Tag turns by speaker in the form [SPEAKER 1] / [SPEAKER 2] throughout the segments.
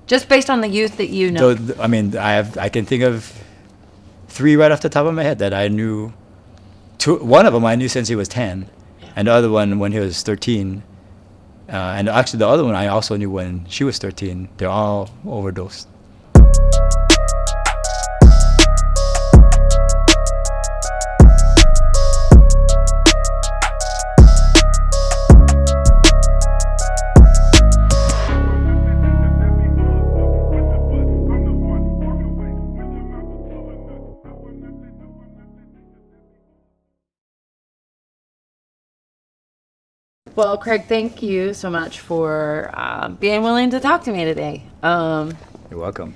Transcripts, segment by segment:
[SPEAKER 1] Just based on the youth that you know.
[SPEAKER 2] I mean, I can think of 3 right off the top of my head that I knew. One of them I knew since he was 10, and the other one when he was 13. And actually, the other one I also knew when she was 13. They're all overdosed.
[SPEAKER 1] Well, Craig, thank you so much for being willing to talk to me today.
[SPEAKER 2] You're welcome.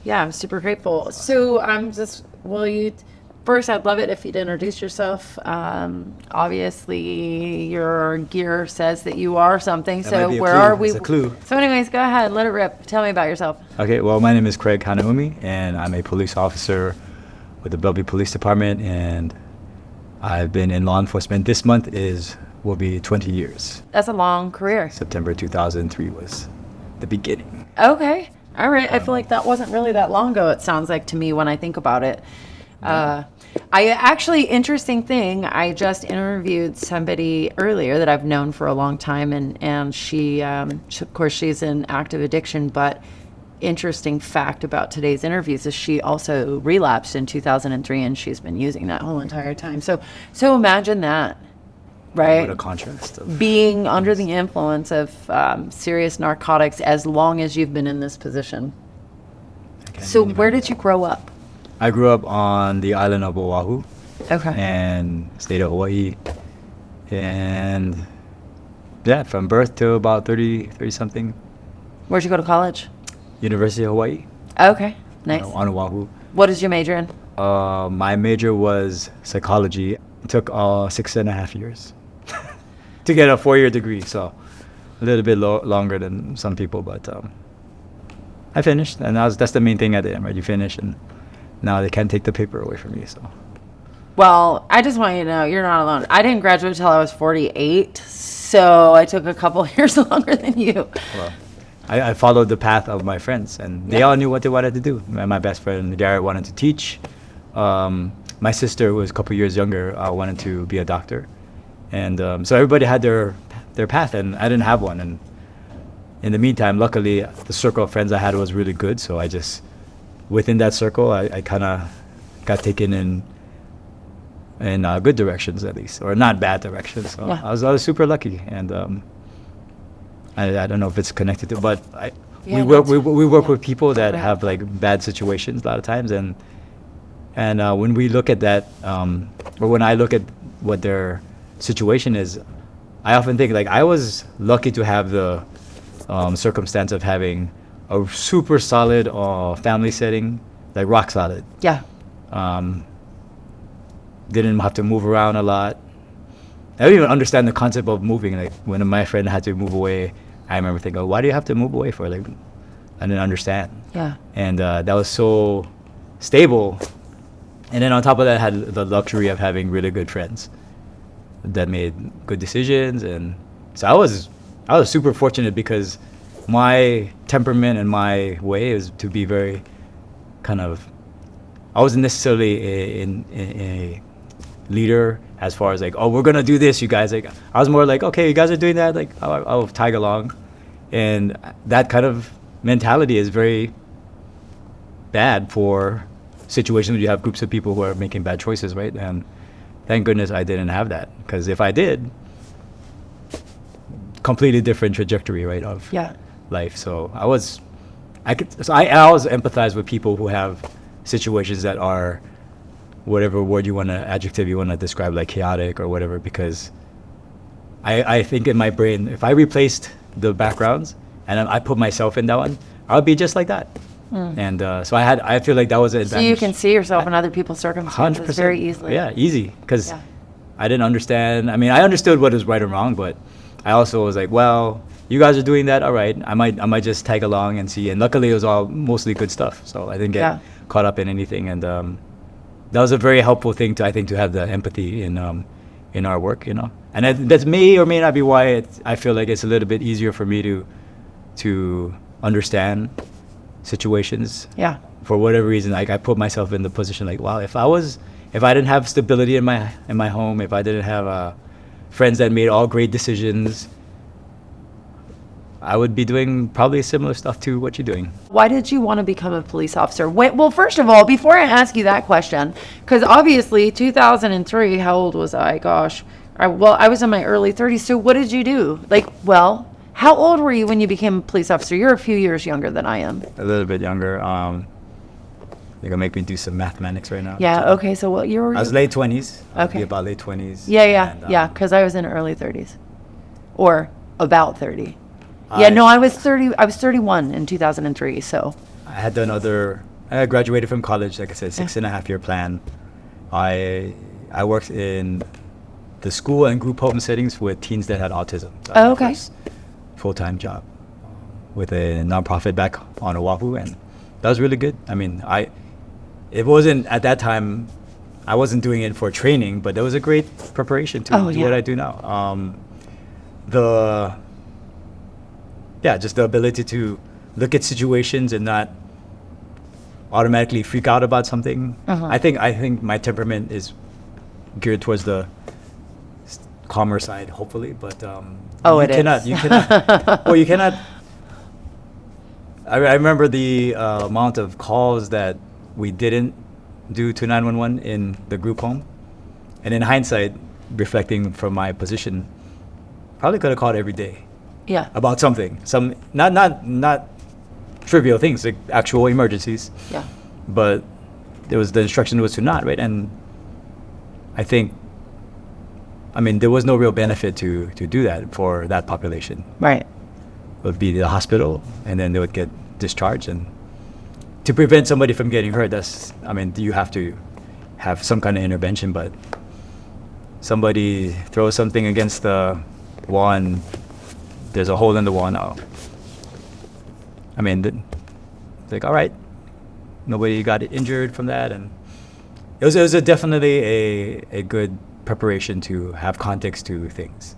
[SPEAKER 1] Yeah, I'm super grateful. So first, I'd love it if you'd introduce yourself. Obviously, your gear says that you are something. So where are we?
[SPEAKER 2] It's a clue.
[SPEAKER 1] So anyways, go ahead, let it rip. Tell me about yourself.
[SPEAKER 2] Okay, well, my name is Craig Hanaumi, and I'm a police officer with the Bellevue Police Department, and I've been in law enforcement. This month will be 20 years.
[SPEAKER 1] That's a long career.
[SPEAKER 2] September 2003 was the beginning.
[SPEAKER 1] Okay. All right. I feel like that wasn't really that long ago, it sounds like to me when I think about it. Interesting thing, I just interviewed somebody earlier that I've known for a long time, and she of course, she's in active addiction, but interesting fact about today's interviews is she also relapsed in 2003, and she's been using that whole entire time. So imagine that. Right.
[SPEAKER 2] What a contrast.
[SPEAKER 1] Being under the influence of serious narcotics as long as you've been in this position. So where did you grow up?
[SPEAKER 2] I grew up on the island of Oahu.
[SPEAKER 1] Okay.
[SPEAKER 2] And state of Hawaii. And yeah, from birth to about 30 something.
[SPEAKER 1] Where'd you go to college?
[SPEAKER 2] University of Hawaii.
[SPEAKER 1] Okay. Nice.
[SPEAKER 2] On Oahu.
[SPEAKER 1] What is your major in?
[SPEAKER 2] My major was psychology. It took 6.5 years. To get a 4-year degree, so a little bit longer than some people, but I finished, and that's the main thing at the end, right? You finish, and now they can't take the paper away from you. So,
[SPEAKER 1] well, I just want you to know you're not alone. I didn't graduate until I was 48, so I took a couple years longer than you.
[SPEAKER 2] Well, I followed the path of my friends, and they all knew what they wanted to do. My best friend Garrett wanted to teach. My sister, who was a couple years younger, wanted to be a doctor. And so everybody had their path, and I didn't have one. And in the meantime, luckily, the circle of friends I had was really good. So I just, within that circle, I kind of got taken in good directions, at least, or not bad directions. So yeah. I was super lucky. And I don't know if it's connected to, but we work with people that have like bad situations a lot of times. And when we look at that, or when I look at what their situation is, I often think like I was lucky to have the circumstance of having a super solid family setting, like rock solid.
[SPEAKER 1] Yeah.
[SPEAKER 2] Didn't have to move around a lot. I don't even understand the concept of moving. Like when my friend had to move away, I remember thinking, "Oh, why do you have to move away for?" Like, I didn't understand.
[SPEAKER 1] Yeah.
[SPEAKER 2] And that was so stable. And then on top of that, I had the luxury of having really good friends that made good decisions. And so I was super fortunate because my temperament and my way is to be very kind of, I wasn't necessarily a leader as far as like, oh, we're going to do this, you guys. Like, I was more like, okay, you guys are doing that. Like, I'll tag along. And that kind of mentality is very bad for situations where you have groups of people who are making bad choices, right? And thank goodness I didn't have that, because if I did, completely different trajectory, right, of life. So I always empathize with people who have situations that are, whatever word you want to, adjective you want to describe, like chaotic or whatever, because I think in my brain, if I replaced the backgrounds and I put myself in that one, I would be just like that. And so I feel like that was an advantage.
[SPEAKER 1] So you can see yourself in other people's circumstances
[SPEAKER 2] 100%.
[SPEAKER 1] very easily.
[SPEAKER 2] Yeah, easy, because I didn't understand. I mean, I understood what is right and wrong, but I also was like, well, you guys are doing that, all right. I might just tag along and see. And luckily, it was all mostly good stuff, so I didn't get caught up in anything. And that was a very helpful thing to have the empathy in our work, you know. And that may or may not be why I feel like it's a little bit easier for me to understand situations.
[SPEAKER 1] Yeah.
[SPEAKER 2] For whatever reason, like I put myself in the position like, wow, if I didn't have stability in my home, if I didn't have friends that made all great decisions, I would be doing probably similar stuff to what you're doing.
[SPEAKER 1] Why did you want to become a police officer? Wait, well, first of all, before I ask you that question, because obviously 2003, how old was I? Gosh. I was in my early 30s. So what did you do? How old were you when you became a police officer? You're a few years younger than I am.
[SPEAKER 2] A little bit younger. They're gonna make me do some mathematics right now.
[SPEAKER 1] Yeah. Okay. So what year were you?
[SPEAKER 2] I was late 20s.
[SPEAKER 1] Okay.
[SPEAKER 2] Be about late 20s.
[SPEAKER 1] Yeah.
[SPEAKER 2] And,
[SPEAKER 1] Because I was in early 30s, or about 30. I was 30. I was 31 in 2003. So
[SPEAKER 2] I had I graduated from college, like I said, 6.5 year plan. I worked in the school and group home settings with teens that had autism. That was my first full-time job with a nonprofit back on Oahu, and that was really good. I mean, it wasn't at that time, I wasn't doing it for training, but it was a great preparation to do what I do now. Just the ability to look at situations and not automatically freak out about something. I think my temperament is geared towards the calmer side, hopefully, but you cannot. Well, you cannot. I remember the amount of calls that we didn't do to 911 in the group home, and in hindsight, reflecting from my position, probably could have called every day.
[SPEAKER 1] Yeah.
[SPEAKER 2] About something, some not trivial things, like actual emergencies.
[SPEAKER 1] Yeah.
[SPEAKER 2] But the instruction was to not, right? And I think, there was no real benefit to do that for that population.
[SPEAKER 1] Right.
[SPEAKER 2] It would be the hospital, and then they would get discharged. And to prevent somebody from getting hurt, you have to have some kind of intervention. But somebody throws something against the wall and there's a hole in the wall now. It's like, all right, nobody got injured from that, and it was definitely a good preparation to have context to things,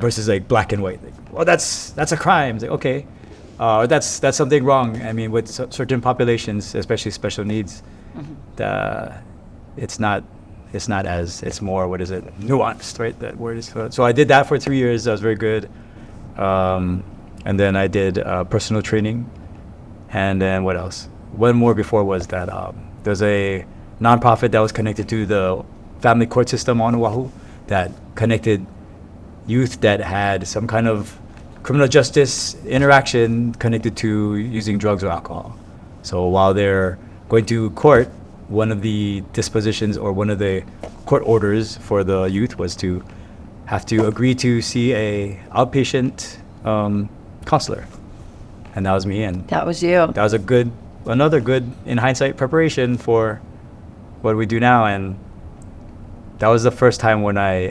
[SPEAKER 2] versus like black and white. Like, well, that's a crime. It's like, okay, that's something wrong. With certain populations, especially special needs, it's more nuanced, right? That word is. So I did that for 3 years. That was very good. And then I did personal training, and then what else? One more before was that there's a nonprofit that was connected to the family court system on Oahu that connected youth that had some kind of criminal justice interaction connected to using drugs or alcohol. So while they're going to court, one of the dispositions or one of the court orders for the youth was to have to agree to see a outpatient counselor, and that was me. And
[SPEAKER 1] that was you.
[SPEAKER 2] That was another good in hindsight preparation for what we do now. And that was the first time when I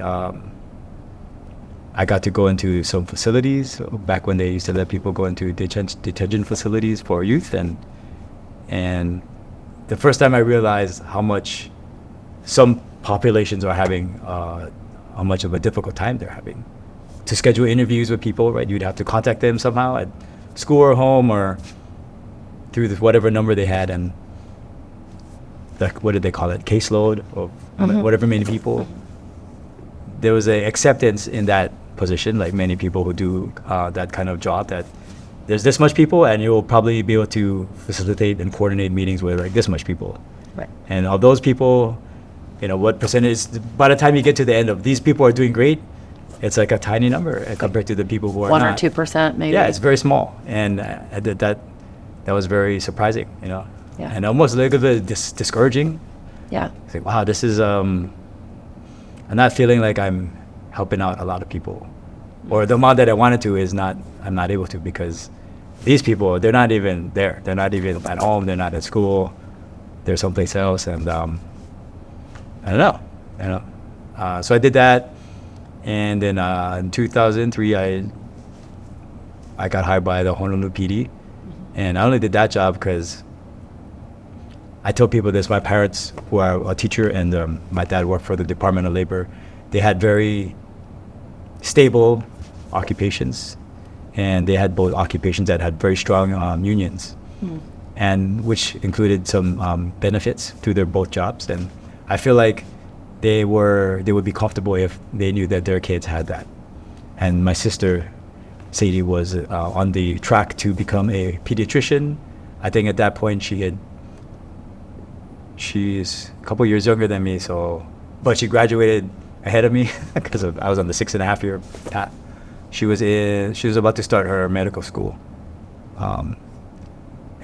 [SPEAKER 2] got to go into some facilities back when they used to let people go into detention facilities for youth, and the first time I realized how much some populations are having. How much of a difficult time they're having to schedule interviews with people, right? You'd have to contact them somehow at school or home or through whatever number they had, and what did they call it? Caseload or whatever many people. There was a acceptance in that position, like many people who do that kind of job, that there's this much people and you'll probably be able to facilitate and coordinate meetings with like this much people.
[SPEAKER 1] Right.
[SPEAKER 2] And of those people, what percentage, by the time you get to the end of these people are doing great, it's like a tiny number compared to the people who are
[SPEAKER 1] 1
[SPEAKER 2] not.
[SPEAKER 1] or 2% maybe.
[SPEAKER 2] Yeah, it's very small. And that was very surprising,
[SPEAKER 1] Yeah.
[SPEAKER 2] And almost a little bit discouraging.
[SPEAKER 1] Yeah.
[SPEAKER 2] It's like, wow, this is, I'm not feeling like I'm helping out a lot of people. Or the amount that I wanted to I'm not able to, because these people, they're not even there. They're not even at home. They're not at school. They're someplace else. And I don't know. So I did that, and then in 2003, I got hired by the Honolulu PD, and I only did that job because I tell people this. My parents, who are a teacher, and my dad worked for the Department of Labor, they had very stable occupations, and they had both occupations that had very strong unions. and which included some benefits through their both jobs. And I feel like they would be comfortable if they knew that their kids had that. And my sister Sadie was on the track to become a pediatrician. I think at that point she's a couple years younger than me, but she graduated ahead of me because I was on the 6.5 year path. She was about to start her medical school.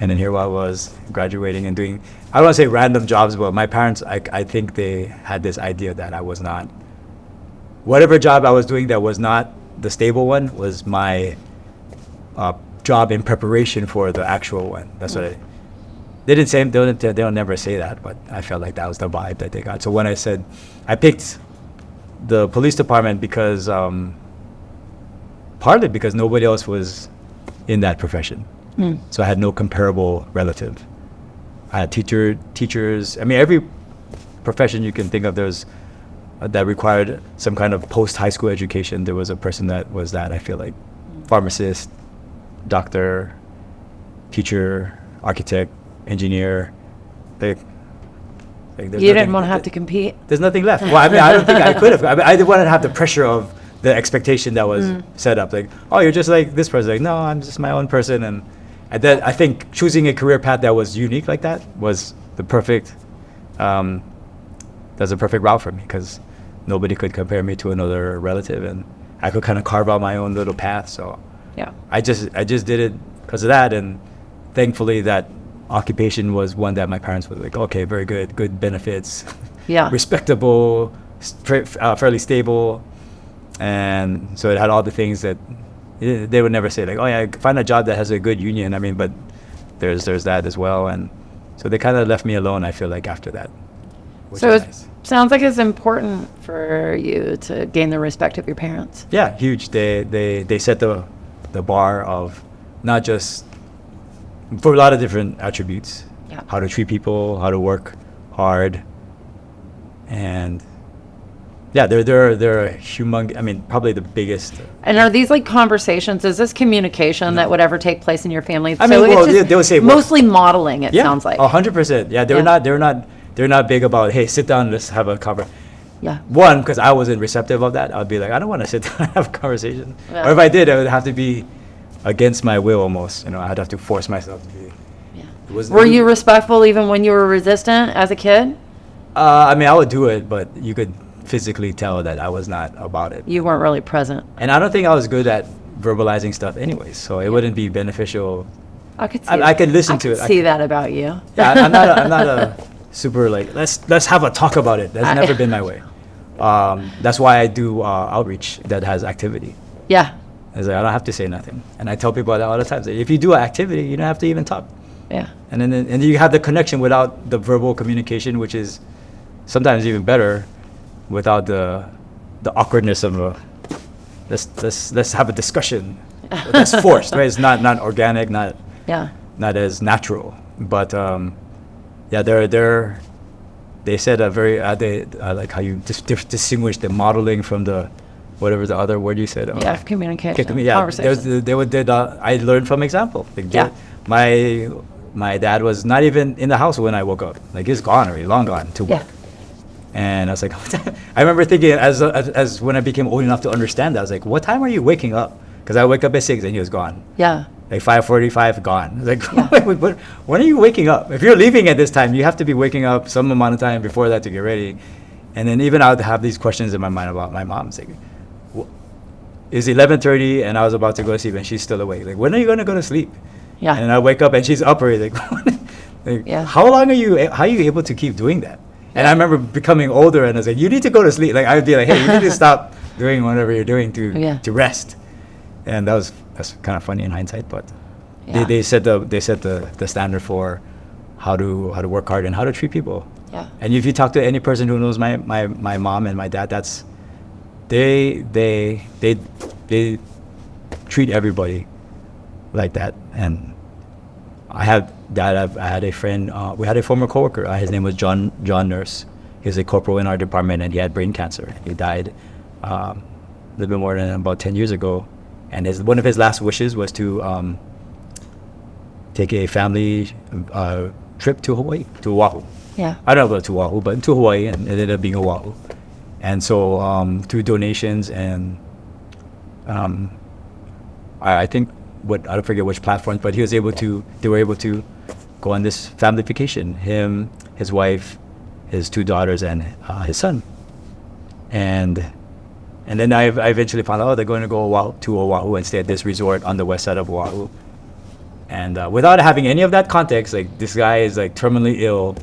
[SPEAKER 2] And then here I was graduating and doing, I don't want to say random jobs, but my parents, I think they had this idea that I was not, whatever job I was doing that was not the stable one was my job in preparation for the actual one. That's what they didn't say, they'll never say that, but I felt like that was the vibe that they got. So when I said, I picked the police department because, partly because nobody else was in that profession. So I had no comparable relative. I had teachers. I mean, every profession you can think of, there's that required some kind of post-high school education. There was a person that was that, I feel like. Pharmacist, doctor, teacher, architect, engineer.
[SPEAKER 1] You didn't want to have to compete?
[SPEAKER 2] There's nothing left. Well, I mean, I don't think I could have. I mean, I didn't want to have the pressure of the expectation that was set up. Like, oh, you're just like this person. Like, no, I'm just my own person. And then I think choosing a career path that was unique like that was the perfect, that's a perfect route for me, because nobody could compare me to another relative, and I could kind of carve out my own little path. So
[SPEAKER 1] yeah,
[SPEAKER 2] I just did it because of that. And thankfully that occupation was one that my parents were like, okay, very good benefits, respectable, fairly stable. And so it had all the things that they would never say, like, oh yeah, find a job that has a good union. I mean, but there's that as well. And so they kind of left me alone, I feel like, after that.
[SPEAKER 1] So it sounds like it's important for you to gain the respect of your parents.
[SPEAKER 2] Yeah, huge. They set the bar of not just for a lot of different attributes, how to treat people, how to work hard, and yeah, they're a humongous, I mean, probably the biggest.
[SPEAKER 1] And are these like conversations? Is this communication that would ever take place in your family?
[SPEAKER 2] I mean, well, they would say
[SPEAKER 1] mostly modeling. It sounds like
[SPEAKER 2] 100%. Yeah, they're not big about, hey, sit down, let's have a conversation.
[SPEAKER 1] Yeah.
[SPEAKER 2] One, because I wasn't receptive of that. I'd be like, I don't want to sit down and have a conversation. Yeah. Or if I did, it would have to be against my will almost. You know, I'd have to force myself to be. Yeah.
[SPEAKER 1] Were you respectful even when you were resistant as a kid?
[SPEAKER 2] I mean, I would do it, but you could physically tell that I was not about it.
[SPEAKER 1] You weren't really present.
[SPEAKER 2] And I don't think I was good at verbalizing stuff anyways, so it wouldn't be beneficial.
[SPEAKER 1] I could see
[SPEAKER 2] I could listen to it.
[SPEAKER 1] I could see that about you.
[SPEAKER 2] Yeah, I'm not a super like let's have a talk about it. That's never been my way. That's why I do outreach that has activity.
[SPEAKER 1] Yeah.
[SPEAKER 2] It's like, I don't have to say nothing, and I tell people that all the time. So if you do an activity, you don't have to even talk.
[SPEAKER 1] Yeah. And
[SPEAKER 2] then you have the connection without the verbal communication, which is sometimes even better, without the awkwardness of let's have a discussion. That's forced, right? It's not organic, not as natural. But yeah, they said a very I like how you distinguish the modeling from the whatever the other word you said.
[SPEAKER 1] Communication.
[SPEAKER 2] Conversation. I learned from example. Like my dad was not even in the house when I woke up. Like, he's gone already, long gone to work. And I was like, I remember thinking as when I became old enough to understand that, I was like, what time are you waking up? Because I wake up at 6 and he was gone.
[SPEAKER 1] Yeah.
[SPEAKER 2] Like 5:45, gone. I was like, wait, when are you waking up? If you're leaving at this time, you have to be waking up some amount of time before that to get ready. And then even I would have these questions in my mind about my mom. It's like, it's 11:30 and I was about to go to sleep and she's still awake. Like, when are you going to go to sleep?
[SPEAKER 1] Yeah.
[SPEAKER 2] And I wake up and she's up already. Like, how are you able to keep doing that? And I remember becoming older and I was like, you need to go to sleep. Like, I would be like, hey, you need to stop doing whatever you're doing to rest. And that's kind of funny in hindsight, but they set the standard for how to work hard and how to treat people.
[SPEAKER 1] Yeah.
[SPEAKER 2] And if you talk to any person who knows my mom and my dad, that's they treat everybody like that. And I had a friend. We had a former coworker. His name was John Nurse. He was a corporal in our department, and he had brain cancer. He died a little bit more than about 10 years ago. And one of his last wishes was to take a family trip to Hawaii, to Oahu.
[SPEAKER 1] Yeah.
[SPEAKER 2] I don't know about to Oahu, but to Hawaii, and it ended up being Oahu. And so through donations and I think I don't forget which platforms, but they were able to go on this family vacation. Him, his wife, his 2 daughters, and his son. And then I eventually found out they're going to go to Oahu and stay at this resort on the west side of Oahu. And without having any of that context, like this guy is like terminally ill,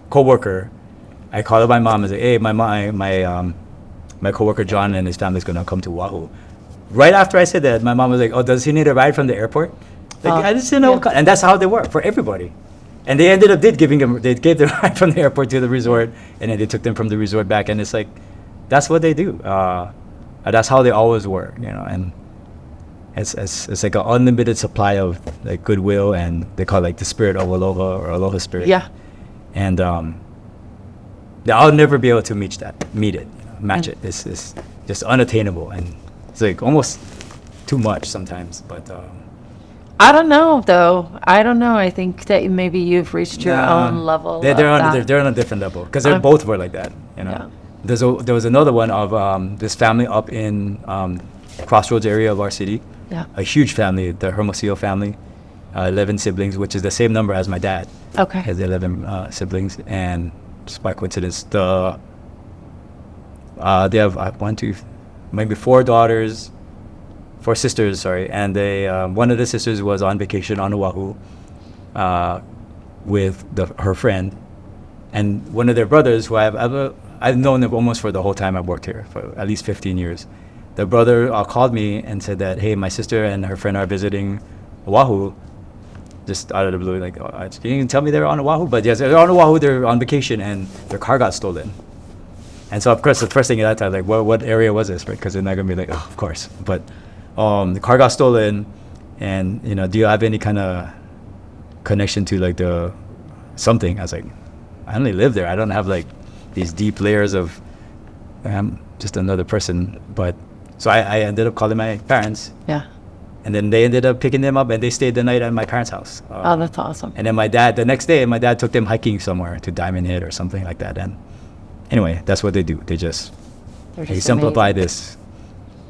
[SPEAKER 2] coworker. I called up my mom and said, "Hey, my coworker John and his family's gonna come to Oahu." Right after I said that, my mom was like, "Oh, does he need a ride from the airport?" Like I just didn't know, and that's how they work for everybody. And they ended up they gave them a ride from the airport to the resort, and then they took them from the resort back. And it's like, that's what they do. That's how they always work, and. It's like an unlimited supply of like goodwill, and they call it like the spirit of aloha or aloha spirit.
[SPEAKER 1] Yeah.
[SPEAKER 2] And I'll never be able to match it. It's just unattainable, and it's like almost too much sometimes. But
[SPEAKER 1] I don't know though. I think that maybe you've reached your own level.
[SPEAKER 2] They're on a different level because they both were like that.
[SPEAKER 1] Yeah.
[SPEAKER 2] There was another one of this family up in Crossroads area of our city.
[SPEAKER 1] Yeah.
[SPEAKER 2] A huge family, the Hermosillo family, 11 siblings, which is the same number as my dad.
[SPEAKER 1] Okay.
[SPEAKER 2] Has 11 siblings, and just by coincidence, they have maybe 4 sisters, sorry, and one of the sisters was on vacation on Oahu with her friend, and one of their brothers, who I've known them almost for the whole time I've worked here, for at least 15 years. The brother called me and said that, "Hey, my sister and her friend are visiting Oahu," just out of the blue. Like, you didn't tell me they were on Oahu, but yes, they're on Oahu. They're on vacation, and their car got stolen. And so, of course, the first thing at that time, like, what area was this, right? Because they're not gonna be like, "Oh, of course." But the car got stolen, and do you have any kind of connection to like the something? I was like, I only live there. I don't have like these deep layers of. I'm just another person, but. So I ended up calling my parents.
[SPEAKER 1] Yeah.
[SPEAKER 2] And then they ended up picking them up, and they stayed the night at my parents' house.
[SPEAKER 1] Oh, that's awesome.
[SPEAKER 2] And then the next day, my dad took them hiking somewhere to Diamond Head or something like that. And anyway, that's what they do. They simplify this.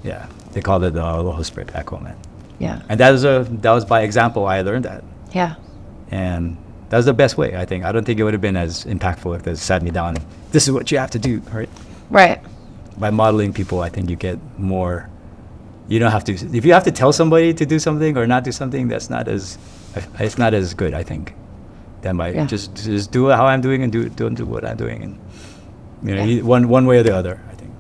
[SPEAKER 2] Yeah. They call it the aloha spirit back home, man.
[SPEAKER 1] Yeah.
[SPEAKER 2] And that was by example I learned that.
[SPEAKER 1] Yeah.
[SPEAKER 2] And that was the best way, I think. I don't think it would have been as impactful if they sat me down. This is what you have to do, right?
[SPEAKER 1] Right.
[SPEAKER 2] By modeling people, I think you get more. You don't have to. If you have to tell somebody to do something or not do something, it's not as good, I think, than by just do it how I'm doing and don't do what I'm doing, and one way or the other, I think.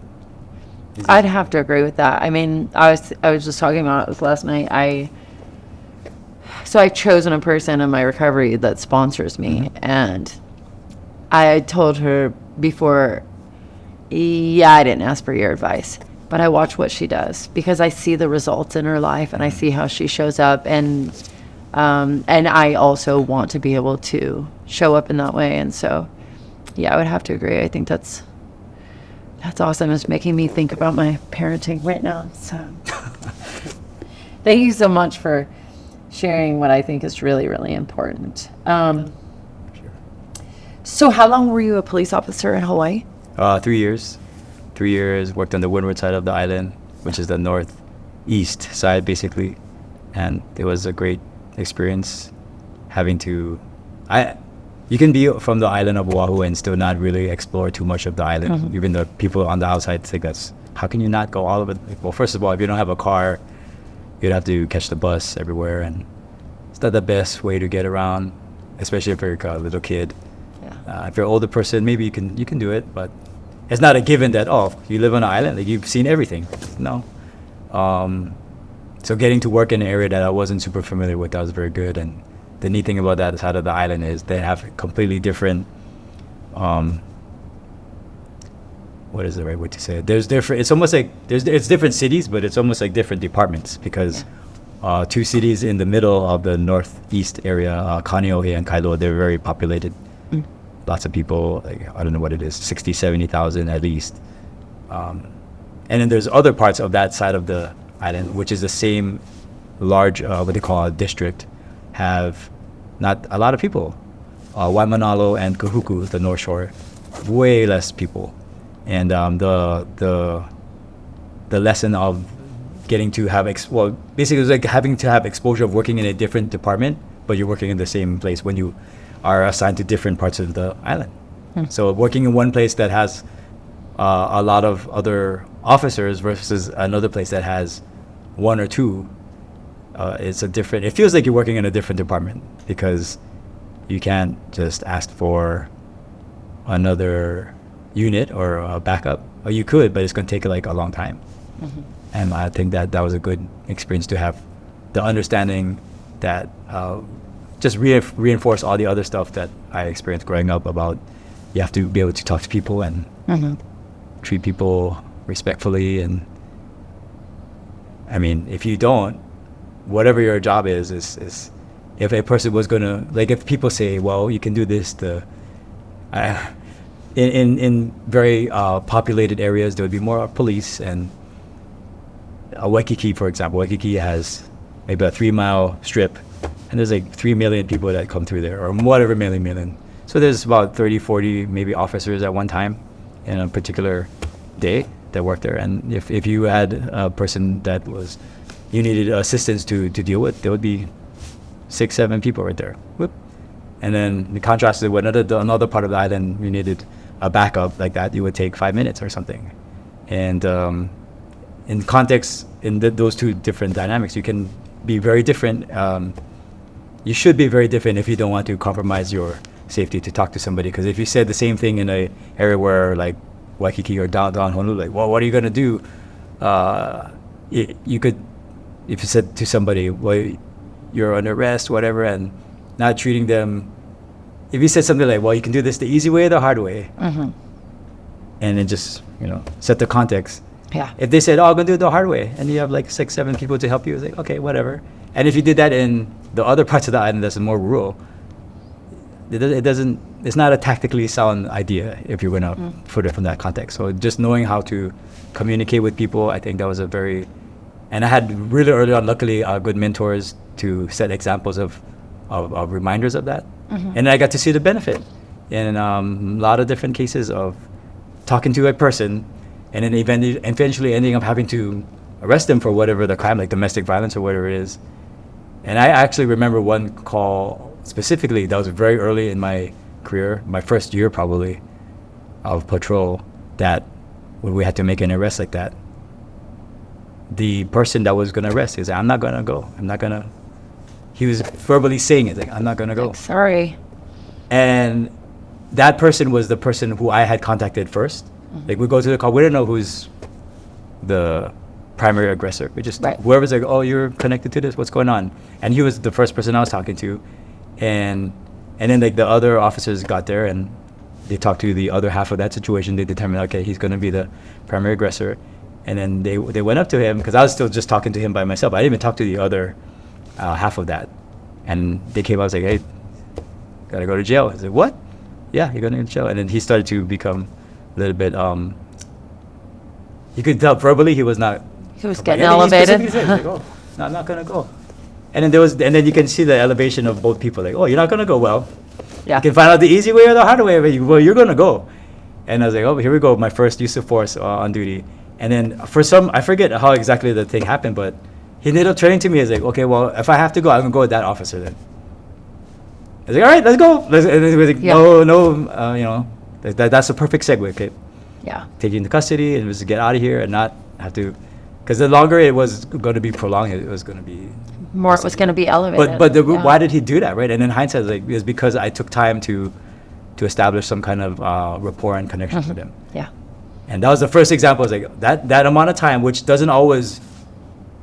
[SPEAKER 1] I'd have to agree with that. I mean, I was just talking about this last night. So I've chosen a person in my recovery that sponsors me, and I told her before. Yeah, I didn't ask for your advice, but I watch what she does because I see the results in her life, and I see how she shows up, and I also want to be able to show up in that way. And so, yeah, I would have to agree. I think that's awesome. It's making me think about my parenting right now. So, thank you so much for sharing what I think is really, really important. So, how long were you a police officer in Hawaii?
[SPEAKER 2] 3 years. 3 years, worked on the windward side of the island, which is the northeast side, basically. And it was a great experience having to... You can be from the island of Oahu and still not really explore too much of the island. Mm-hmm. Even the people on the outside think how can you not go all over? Well, first of all, if you don't have a car, you'd have to catch the bus everywhere. And it's not the best way to get around, especially if you're a little kid. If you're an older person, maybe you can do it, but it's not a given that you live on an island, like you've seen everything. No. So getting to work in an area that I wasn't super familiar with, that was very good. And the neat thing about that side of the island is they have completely different. What is the right way to say it? There's different. It's almost like it's different cities, but it's almost like different departments because 2 cities in the middle of the northeast area, Kaneohe and Kailua, they're very populated. Lots of people, like, I don't know what it is, 60, 70,000 at least. And then there's other parts of that side of the island, which is the same large, what they call a district, have not a lot of people. Waimanalo and Kahuku, the North Shore, way less people. And the lesson of getting to have basically it was like having to have exposure of working in a different department, but you're working in the same place when you are assigned to different parts of the island. So working in one place that has a lot of other officers versus another place that has one or two, it feels like you're working in a different department, because you can't just ask for another unit or a backup. Or you could, but it's going to take like a long time. And I think that was a good experience to have, the understanding that just reinforce all the other stuff that I experienced growing up about you have to be able to talk to people and treat people respectfully. And I mean, if you don't, whatever your job is if a person was going to, like, if people say, well, you can do this, in very populated areas, there would be more police. And Waikiki, for example, Waikiki has maybe a 3-mile strip, and there's like 3 million people that come through there, or whatever million. So there's about 30, 40 maybe officers at one time in a particular day that work there. And if you had a person that you needed assistance to deal with, there would be 6, 7 people right there. Whoop. And then the contrast with another part of the island, you needed a backup like that, you would take 5 minutes or something. And in context, those two different dynamics, you can be very different. You should be very different if you don't want to compromise your safety to talk to somebody. Because if you said the same thing in an area where, like Waikiki or downtown Honolulu, like, well, what are you going to do? You could, if you said to somebody, well, you're under arrest, whatever, and not treating them, if you said something like, well, you can do this the easy way or the hard way, and then just, set the context.
[SPEAKER 1] Yeah.
[SPEAKER 2] If they said, oh, I'm going to do it the hard way, and you have like 6, 7 people to help you, it's like, okay, whatever. And if you did that in the other parts of the island that's more rural, it's not a tactically sound idea if you're going to put it from that context. So just knowing how to communicate with people, I think that was and I had really early on, luckily, good mentors to set examples of reminders of that. And I got to see the benefit in a lot of different cases of talking to a person and then eventually ending up having to arrest them for whatever the crime, like domestic violence or whatever it is. And I actually remember one call specifically that was very early in my career, my first year probably of patrol, that when we had to make an arrest like that, the person that was going to arrest, he was like, I'm not going to go. He was verbally saying it, like, I'm not going to go.
[SPEAKER 1] Sorry.
[SPEAKER 2] And that person was the person who I had contacted first. Like, we go to the call, we don't know who's the primary aggressor. We just, whoever's like, oh, you're connected to this, what's going on? And he was the first person I was talking to. And then like the other officers got there and they talked to the other half of that situation. They determined, okay, he's going to be the primary aggressor. And then they went up to him, because I was still just talking to him by myself. I didn't even talk to the other half of that. And they came out, I was like, hey, gotta go to jail. I said, what? Yeah, you're going to jail. And then he started to become a little bit, you could tell verbally he was not.
[SPEAKER 1] He was getting elevated.
[SPEAKER 2] He said, like, oh, no, I'm not going to go. And then you can see the elevation of both people, like, oh, you're not going to go. Well, you can find out the easy way or the hard way, but you're going to go. And I was like, oh, here we go, my first use of force on duty. And then I forget how exactly the thing happened, but he ended up turning to me as like, okay, well, if I have to go, I'm going to go with that officer then. I was like, all right, let's go. And then he was like, no, that's a perfect segue, okay?
[SPEAKER 1] Yeah.
[SPEAKER 2] Take you into custody and just get out of here and not have to, because the longer it was going to be prolonged, it was going to be
[SPEAKER 1] more. It was going to be elevated.
[SPEAKER 2] But why did he do that, right? And in hindsight, it was because I took time to establish some kind of rapport and connection with him.
[SPEAKER 1] Yeah.
[SPEAKER 2] And that was the first example. I was like, that amount of time, which doesn't always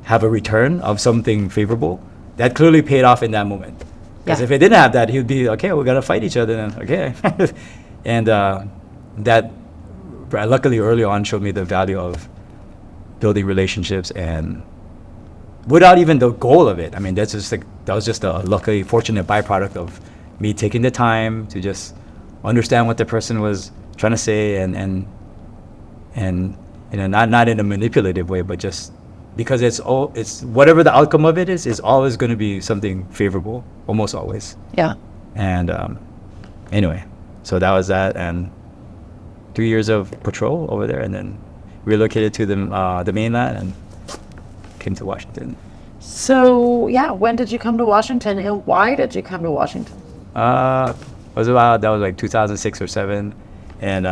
[SPEAKER 2] have a return of something favorable, that clearly paid off in that moment. Because if it didn't have that, he would be, okay, we're going to fight each other then. Okay. And that luckily early on showed me the value of building relationships, and without even the goal of it. I mean, that was just a luckily fortunate byproduct of me taking the time to just understand what the person was trying to say, and not in a manipulative way, but just because it's whatever the outcome of it is always going to be something favorable, almost always.
[SPEAKER 1] Yeah.
[SPEAKER 2] And anyway, so that was that, and 3 years of patrol over there, and then relocated to the mainland and came to Washington.
[SPEAKER 1] So, yeah, when did you come to Washington, and why did you come to Washington?
[SPEAKER 2] That was like 2006 or 7, and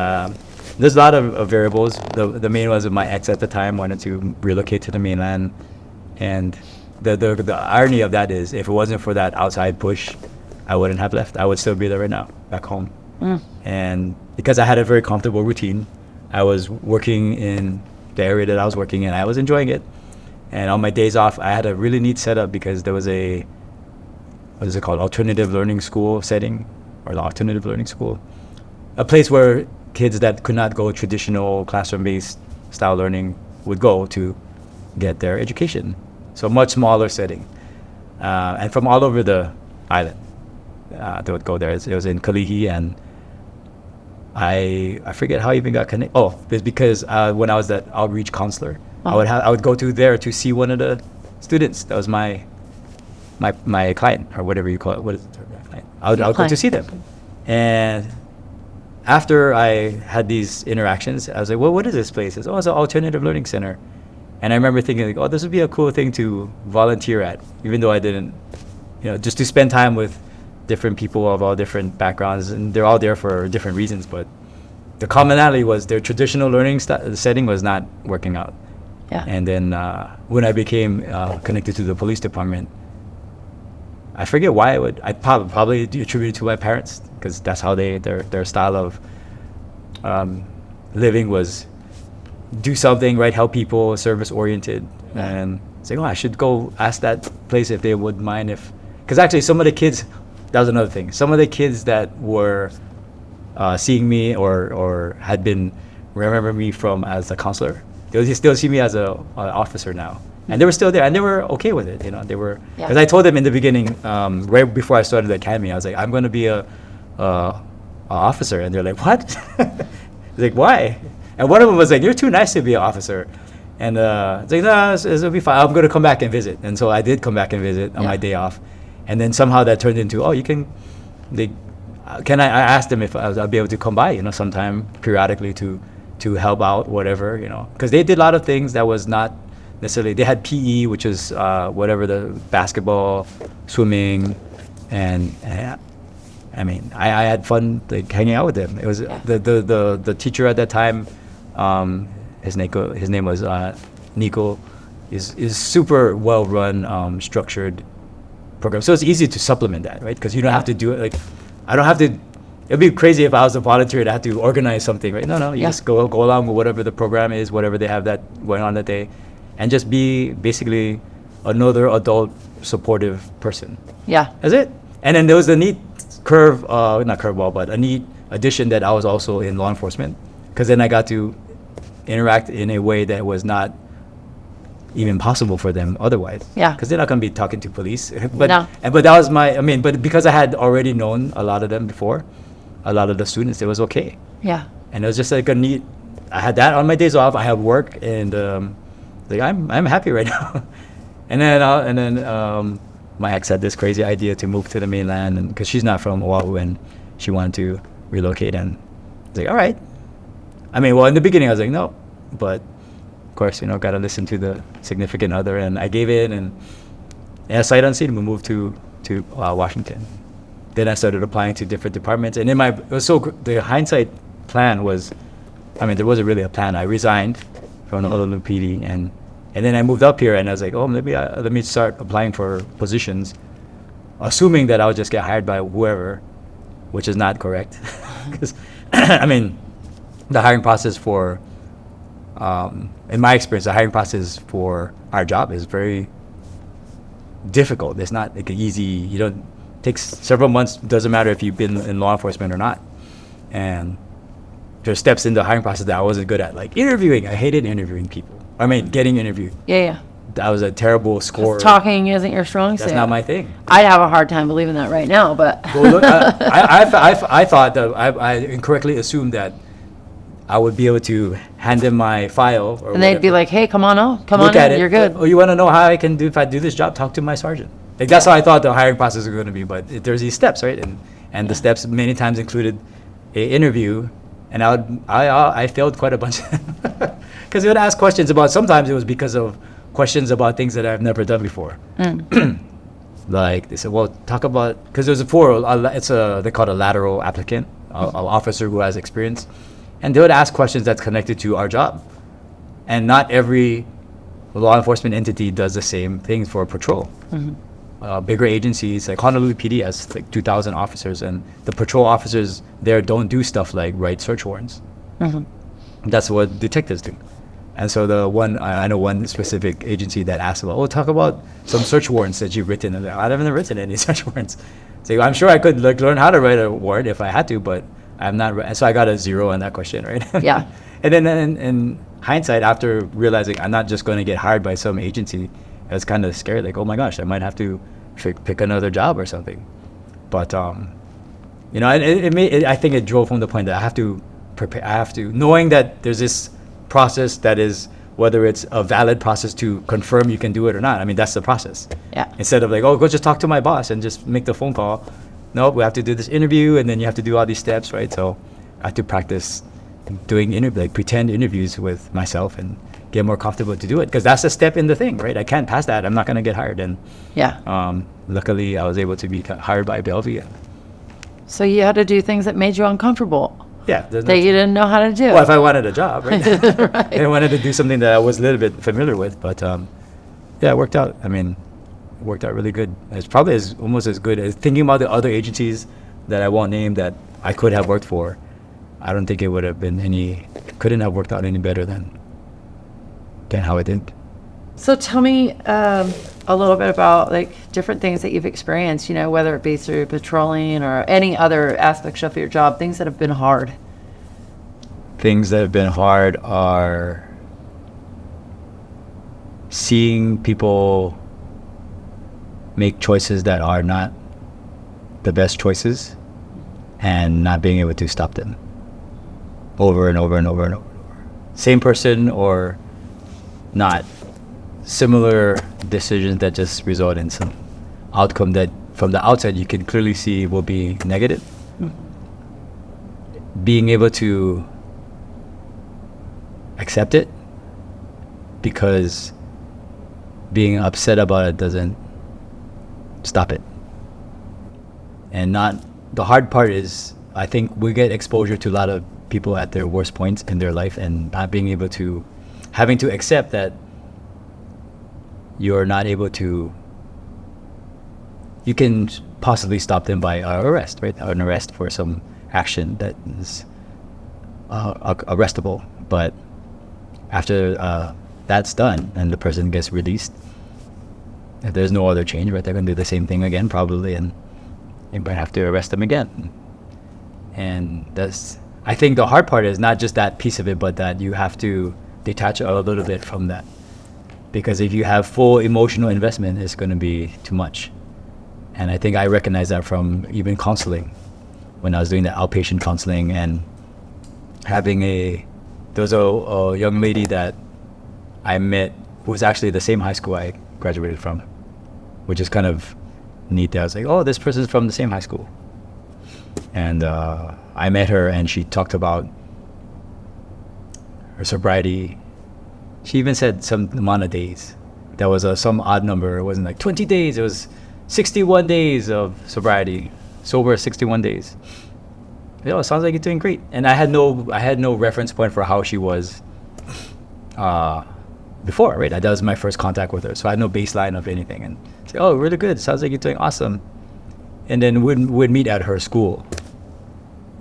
[SPEAKER 2] there's a lot of variables. The main was my ex at the time wanted to relocate to the mainland, and the irony of that is, if it wasn't for that outside push, I wouldn't have left. I would still be there right now, back home. And because I had a very comfortable routine, I was working in the area that I was working in. I was enjoying it. And on my days off, I had a really neat setup because there was a, what is it called, alternative learning school setting, or the alternative learning school. A place where kids that could not go traditional classroom-based style learning would go to get their education. So much smaller setting. And from all over the island, they would go there. It was in Kalihi, and I forget how I even got connected. Oh, it's because when I was that outreach counselor, I would go to there to see one of the students. That was my client, or whatever you call it. What is the term? Client. I would go to see them. And after I had these interactions, I was like, well, what is this place? It's an alternative learning center. And I remember thinking, like, oh, this would be a cool thing to volunteer at, even though I didn't, just to spend time with different people of all different backgrounds, and they're all there for different reasons. But the commonality was their traditional learning setting was not working out.
[SPEAKER 1] Yeah.
[SPEAKER 2] And then when I became connected to the police department, I forget why I probably attribute it to my parents, because that's how their style of living was do something, right, help people, service oriented. And it's like, oh, I should go ask that place if they would mind because actually some of the kids, that was another thing. Some of the kids that were seeing me or had been remember me from as a counselor, they still see me as a officer now, and they were still there, and they were okay with it. They were, because I told them in the beginning, right before I started the academy, I was like, I'm going to be a officer, and they're like, what? Like, why? And one of them was like, you're too nice to be an officer, and it's like, no, it'll be fine. I'm going to come back and visit, and so I did come back and visit on my day off. And then somehow that turned into, oh, I asked them if I'll be able to come by, sometime periodically to help out, whatever, because they did a lot of things that was not necessarily, they had PE, which is whatever, the basketball, swimming, and I mean, I had fun like hanging out with them. It was the teacher at that time, his name was Nico, is super well run, structured program, so it's easy to supplement that, right? Because you don't have to do it. Like, I don't have to. It'd be crazy if I was a volunteer to have to organize something, right? No, you just go along with whatever the program is, whatever they have that going on that day, and just be basically another adult supportive person. Yeah, that's it. And then there was a neat not curveball, but a neat addition that I was also in law enforcement, because then I got to interact in a way that was not even possible for them otherwise. Yeah. Because they're not going to be talking to police. But that was but because I had already known a lot of them before, a lot of the students, it was okay. Yeah. And it was just like a neat, I had that on my days off. I have work, and like I'm happy right now. and then my ex had this crazy idea to move to the mainland, and because she's not from Oahu, and she wanted to relocate, and I was like, all right. In the beginning I was like, no, but course, got to listen to the significant other, and I gave in, and sight unseen, we moved to Washington. Then I started applying to different departments, and the hindsight plan was, there wasn't really a plan. I resigned from the Honolulu PD, and then I moved up here, and I was like, oh, maybe let me start applying for positions, assuming that I would just get hired by whoever, which is not correct, because the hiring process for in my experience, the hiring process for our job is very difficult. It's not like easy. Takes several months. Doesn't matter if you've been in law enforcement or not. And there's steps in the hiring process that I wasn't good at, like interviewing. I hated interviewing people. Getting interviewed. Yeah. That was a terrible score.
[SPEAKER 1] Talking isn't your strong suit.
[SPEAKER 2] That's not my thing.
[SPEAKER 1] I'd have a hard time believing that right now, but.
[SPEAKER 2] Well, look, I thought that I incorrectly assumed that I would be able to hand them my file, or
[SPEAKER 1] And they'd be
[SPEAKER 2] whatever.
[SPEAKER 1] like, hey, come on
[SPEAKER 2] Look at
[SPEAKER 1] in,
[SPEAKER 2] it.
[SPEAKER 1] you're good.
[SPEAKER 2] Oh, you want to know how I can do if I do this job? Talk to my sergeant. Like that's how I thought the hiring process was going to be. But there's these steps, right? And the steps many times included a interview, and I failed quite a bunch because they would ask questions about. Sometimes it was because of questions about things that I've never done before. Like they said, well, talk about, because there's they call it a lateral applicant, an officer who has experience, and they would ask questions that's connected to our job, and not every law enforcement entity does the same thing for patrol. Bigger agencies like Honolulu PD has like 2,000 officers, and the patrol officers there don't do stuff like write search warrants. That's what detectives do. And so I know one specific agency that asked about, talk about some search warrants that you've written. And I haven't written any search warrants. So I'm sure I could learn how to write a warrant if I had to, but I'm not. So I got a 0 on that question, right?
[SPEAKER 1] Yeah.
[SPEAKER 2] And then in hindsight, after realizing I'm not just going to get hired by some agency, I was kind of scared, like, oh my gosh, I might have to pick another job or something. But I think it drove home the point that I have to prepare. I have to, knowing that there's this process that is, whether it's a valid process to confirm you can do it or not. I mean, that's the process.
[SPEAKER 1] Yeah.
[SPEAKER 2] Instead of like, go just talk to my boss and just make the phone call. No, we have to do this interview, and then you have to do all these steps, right? So I have to practice doing pretend interviews with myself and get more comfortable to do it, because that's a step in the thing, right? I can't pass that. I'm not going to get hired. And luckily, I was able to be hired by Bellevue.
[SPEAKER 1] So you had to do things that made you uncomfortable.
[SPEAKER 2] Yeah.
[SPEAKER 1] That you didn't know how to do.
[SPEAKER 2] Well, if I wanted a job, right?
[SPEAKER 1] Right.
[SPEAKER 2] I wanted to do something that I was a little bit familiar with, but it worked out. I mean, it worked out really good. It's probably almost as good as thinking about the other agencies that I won't name that I could have worked for. I don't think it would have been couldn't have worked out any better than how it did.
[SPEAKER 1] So tell me a little bit about like different things that you've experienced, whether it be through patrolling or any other aspects of your job, things that have been hard.
[SPEAKER 2] Things that have been hard are seeing people make choices that are not the best choices and not being able to stop them over and over and over and over. Same person or not. Similar decisions that just result in some outcome that from the outside you can clearly see will be negative. Being able to accept it, because being upset about it doesn't stop it. And the hard part is, I think we get exposure to a lot of people at their worst points in their life, and not being able to, having to accept that you're not able to, you can possibly stop them by arrest, right? An arrest for some action that is arrestable. But after that's done and the person gets released, if there's no other change, right? They're going to do the same thing again, probably, and you might have to arrest them again. And I think the hard part is not just that piece of it, but that you have to detach a little bit from that. Because if you have full emotional investment, it's going to be too much. And I think I recognize that from even counseling. When I was doing the outpatient counseling and there was a young lady that I met who was actually the same high school I graduated from, which is kind of neat. I was like, oh, this person's from the same high school. And I met her, and she talked about her sobriety. She even said some amount of days. There was some odd number. It wasn't like 20 days. It was 61 days of sobriety. Sober 61 days. It sounds like you're doing great. And I had no reference point for how she was before, right? That was my first contact with her. So I had no baseline of anything. And I said, oh, really good. Sounds like you're doing awesome. And then we'd meet at her school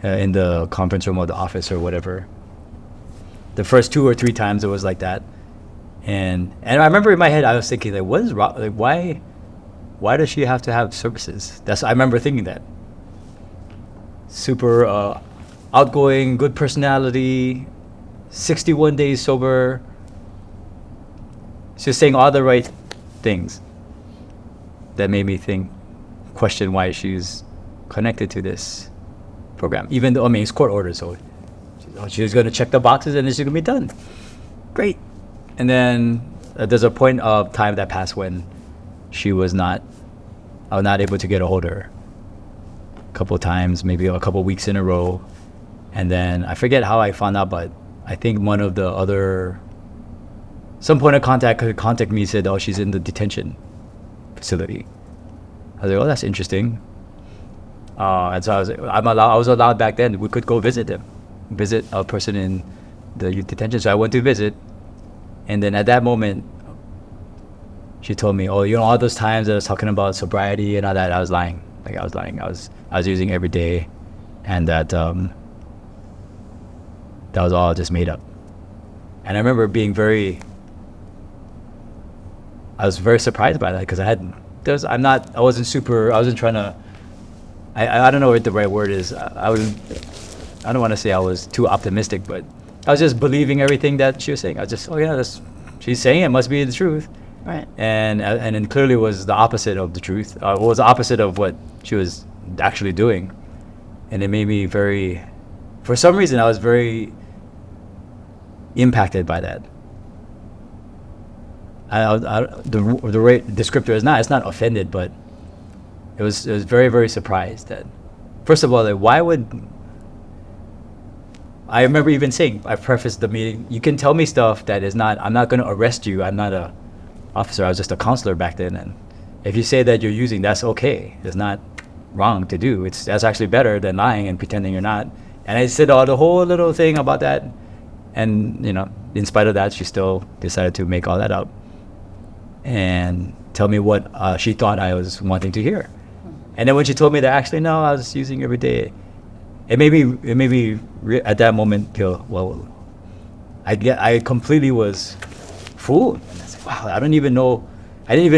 [SPEAKER 2] in the conference room of the office or whatever. The first 2 or 3 times it was like that. And I remember in my head I was thinking, like, what is wrong? Like, why does she have to have services? I remember thinking that. Super outgoing, good personality, 61 days sober. She was saying all the right things that made me question why she's connected to this program. Even though, it's court ordered, so She was going to check the boxes and it's going to be done. Great. And then there's a point of time that passed when I was not able to get a hold of her. A couple of times, maybe a couple of weeks in a row. And then I forget how I found out, but I think one of the other, some point of contact could contact me, said, oh, she's in the detention facility. I was like, oh, that's interesting. And so I was allowed back then. We could go visit a person in the youth detention. So I went to visit, and then at that moment, she told me, "Oh, all those times that I was talking about sobriety and all that, I was lying. I was using every day, and that was all just made up." And I remember I was very surprised by that because I wasn't trying to. I don't know what the right word is. I don't want to say I was too optimistic, but I was just believing everything that she was saying. I was just, oh yeah, she's saying it must be the truth.
[SPEAKER 1] Right.
[SPEAKER 2] And it clearly was the opposite of the truth. It was the opposite of what she was actually doing. And it made me for some reason, I was very impacted by that. The right descriptor is it's not offended, but it was very, very surprised that, first of all, why would, I remember even saying, I prefaced the meeting, you can tell me stuff that is not, I'm not going to arrest you, I'm not a officer, I was just a counselor back then, and if you say that you're using, that's okay, it's not wrong to do, that's actually better than lying and pretending you're not. And I said the whole little thing about that, and in spite of that, she still decided to make all that up and tell me what she thought I was wanting to hear. And then when she told me that, actually, no, I was using every day, it made me at that moment feel, well, I completely was fooled. And I said, wow, I didn't even,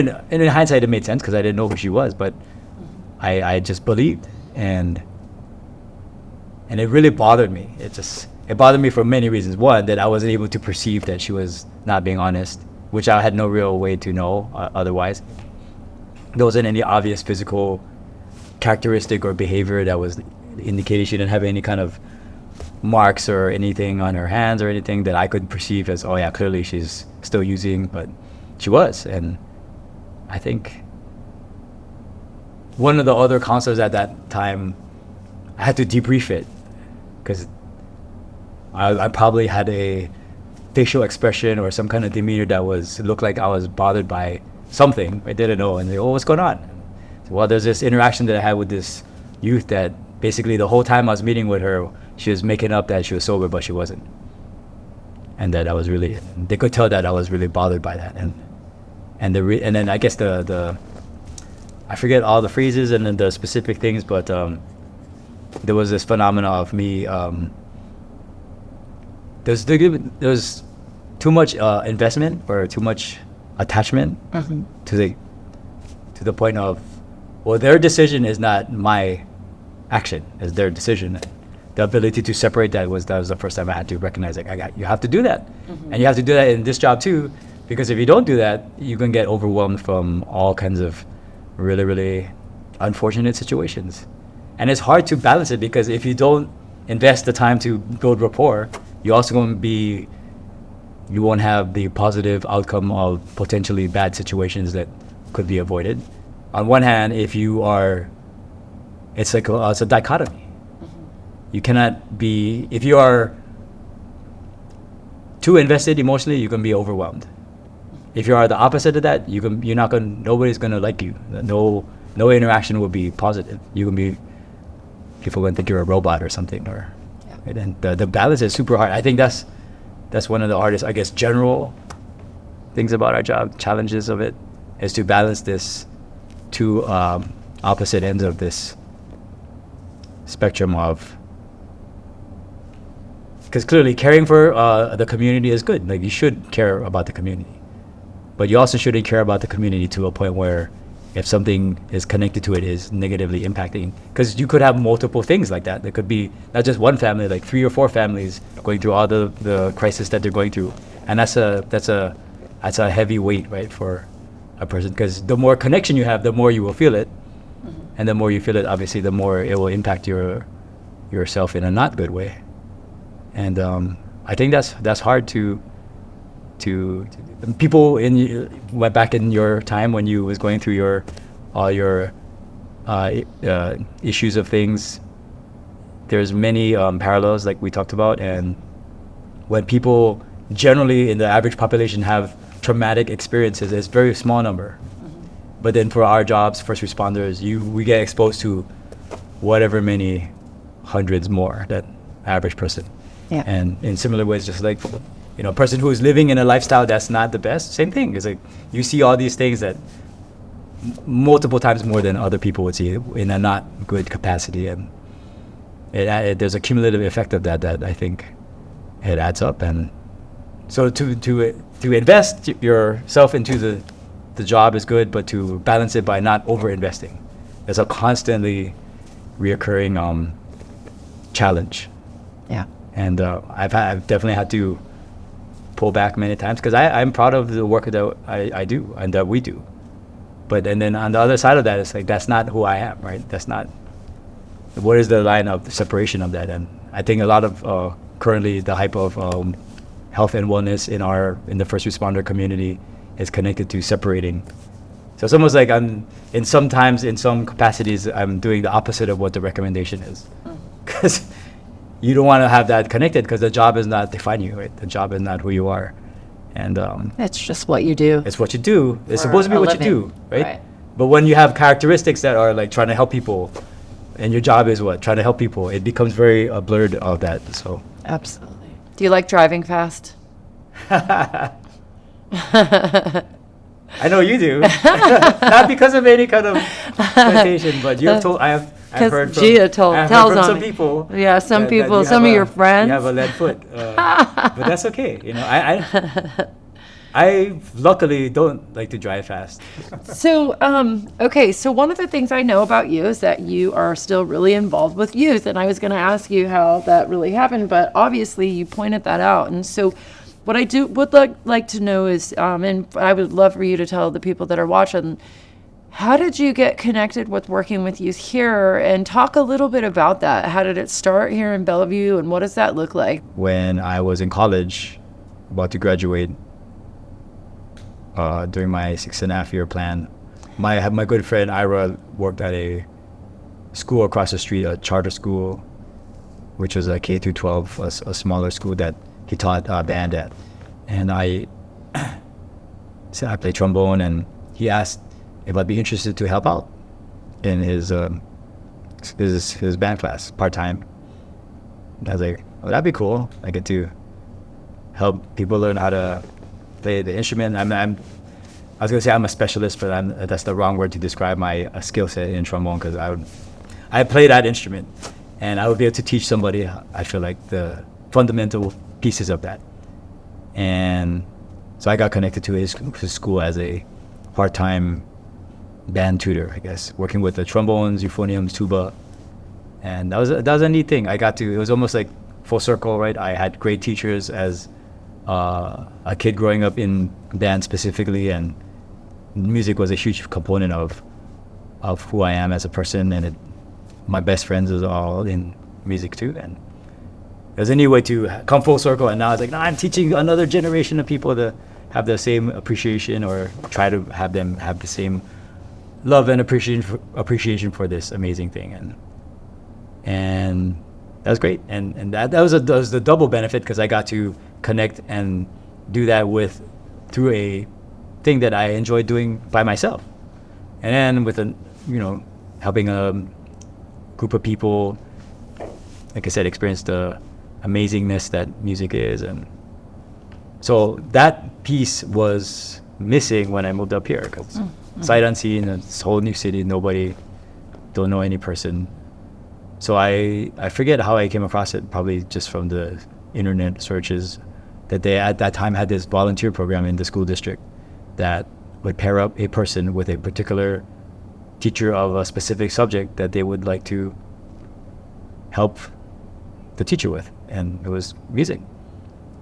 [SPEAKER 2] and in hindsight, it made sense because I didn't know who she was, but I just believed. And it really bothered me. It bothered me for many reasons. One, that I wasn't able to perceive that she was not being honest, which I had no real way to know otherwise. There wasn't any obvious physical characteristic or behavior that was indicating she didn't have any kind of marks or anything on her hands or anything that I could perceive as, oh yeah, clearly she's still using, but she was. And I think one of the other counselors at that time, I had to debrief it because I probably had a facial expression or some kind of demeanor that looked like I was bothered by something I didn't know, and they, oh, what's going on? Well, there's this interaction that I had with this youth that basically the whole time I was meeting with her, she was making up that she was sober, but she wasn't. And that they could tell that I was really bothered by that. And then I guess I forget all the phrases and then the specific things, but there was this phenomena of me, there's too much investment or too much attachment to the point of, well, their decision is not my action, it's their decision. The ability to separate that was the first time I had to recognize, you have to do that. And you have to do that in this job too, because if you don't do that, you can get overwhelmed from all kinds of really, really unfortunate situations. And it's hard to balance it because if you don't invest the time to build rapport, you're also going to be, you won't have the positive outcome of potentially bad situations that could be avoided. On one hand, it's a dichotomy. You cannot be, if you are too invested emotionally, you can be overwhelmed. If you are the opposite of that, nobody's gonna like you. No interaction will be positive. People will think you're a robot or something, right? And the balance is super hard. I think that's one of the hardest, I guess, general things about our job, challenges of it, is to balance this two opposite ends of this spectrum of, because clearly caring for the community is good. You should care about the community, but you also shouldn't care about the community to a point where if something is connected to it is negatively impacting, because you could have multiple things like that. There could be not just one family, like 3 or 4 families going through all the crisis that they're going through, and that's a heavy weight, right, for a person, because the more connection you have, the more you will feel it, and the more you feel it, obviously, the more it will impact yourself in a not good way. And I think that's hard to people went back in your time when you was going through your all your issues of things. There's many parallels like we talked about, and when people generally in the average population have traumatic experiences, it's a very small number. But then for our jobs, first responders, we get exposed to whatever many hundreds more than average person.
[SPEAKER 1] Yeah.
[SPEAKER 2] And in similar ways, just like, a person who is living in a lifestyle that's not the best, same thing. It's like you see all these things that multiple times more than other people would see in a not good capacity. And there's a cumulative effect of that I think it adds up. And so to invest yourself into the job is good, but to balance it by not over-investing. It's a constantly reoccurring challenge.
[SPEAKER 1] Yeah.
[SPEAKER 2] And I've definitely had to pull back many times because I'm proud of the work that I do and that we do. And then on the other side of that, it's like, that's not who I am, right? That's not, what is the line of the separation of that? And I think a lot of currently the hype of health and wellness in the first responder community is connected to separating. So it's almost like in some capacities, I'm doing the opposite of what the recommendation is. Because you don't want to have that connected because the job is not defining you, right? The job is not who you are. And
[SPEAKER 1] it's just what you do.
[SPEAKER 2] It's what you do. It's supposed to be what you do, right?
[SPEAKER 1] Right.
[SPEAKER 2] But when you have characteristics that are like trying to help people, and your job is what? Trying to help people, it becomes very blurred of that. So
[SPEAKER 1] Absolutely. Do you like driving fast?
[SPEAKER 2] I know you do. Not because of any kind of expectation, but you've told I've heard from,
[SPEAKER 1] Gia tells on
[SPEAKER 2] some
[SPEAKER 1] me.
[SPEAKER 2] people.
[SPEAKER 1] Yeah, some
[SPEAKER 2] that
[SPEAKER 1] people,
[SPEAKER 2] you
[SPEAKER 1] some
[SPEAKER 2] have
[SPEAKER 1] of your friends.
[SPEAKER 2] You have a lead foot, but that's okay. I luckily don't like to drive fast.
[SPEAKER 1] So, okay, so one of the things I know about you is that you are still really involved with youth, and I was going to ask you how that really happened, but obviously you pointed that out. And so what I would like to know is, and I would love for you to tell the people that are watching, how did you get connected with working with youth here, and talk a little bit about that? How did it start here in Bellevue, and what does that look like?
[SPEAKER 2] When I was in college, about to graduate, during my 6.5-year plan, my good friend Ira worked at a school across the street, a charter school, which was a K through 12, a smaller school that he taught band at. And I played trombone, and he asked if I'd be interested to help out in his band class part-time. I was like, oh, that'd be cool. I get to help people learn how to play the instrument. I was gonna say I'm a specialist, but that's the wrong word to describe my skill set in trombone, because I play that instrument, and I would be able to teach somebody, I feel like, the fundamental pieces of that. And so I got connected to his school as a part-time band tutor, I guess, working with the trombones, euphoniums, tuba, and that was a neat thing. It was almost like full circle, right? I had great teachers as a kid growing up in band specifically, and music was a huge component of who I am as a person, and my best friends is all in music too. And there's a new way to come full circle, and now it's like, I'm teaching another generation of people to have the same appreciation, or try to have them have the same love and appreciation for this amazing thing. And that was great, and that was the double benefit, because I got to connect and do that through a thing that I enjoyed doing by myself, and then with helping a group of people, like I said, experience the amazingness that music is. And so that piece was missing when I moved up here, because sight unseen, this whole new city, nobody, don't know any person. So I forget how I came across it, probably just from the internet searches, that they at that time had this volunteer program in the school district that would pair up a person with a particular teacher of a specific subject that they would like to help the teacher with, and it was music.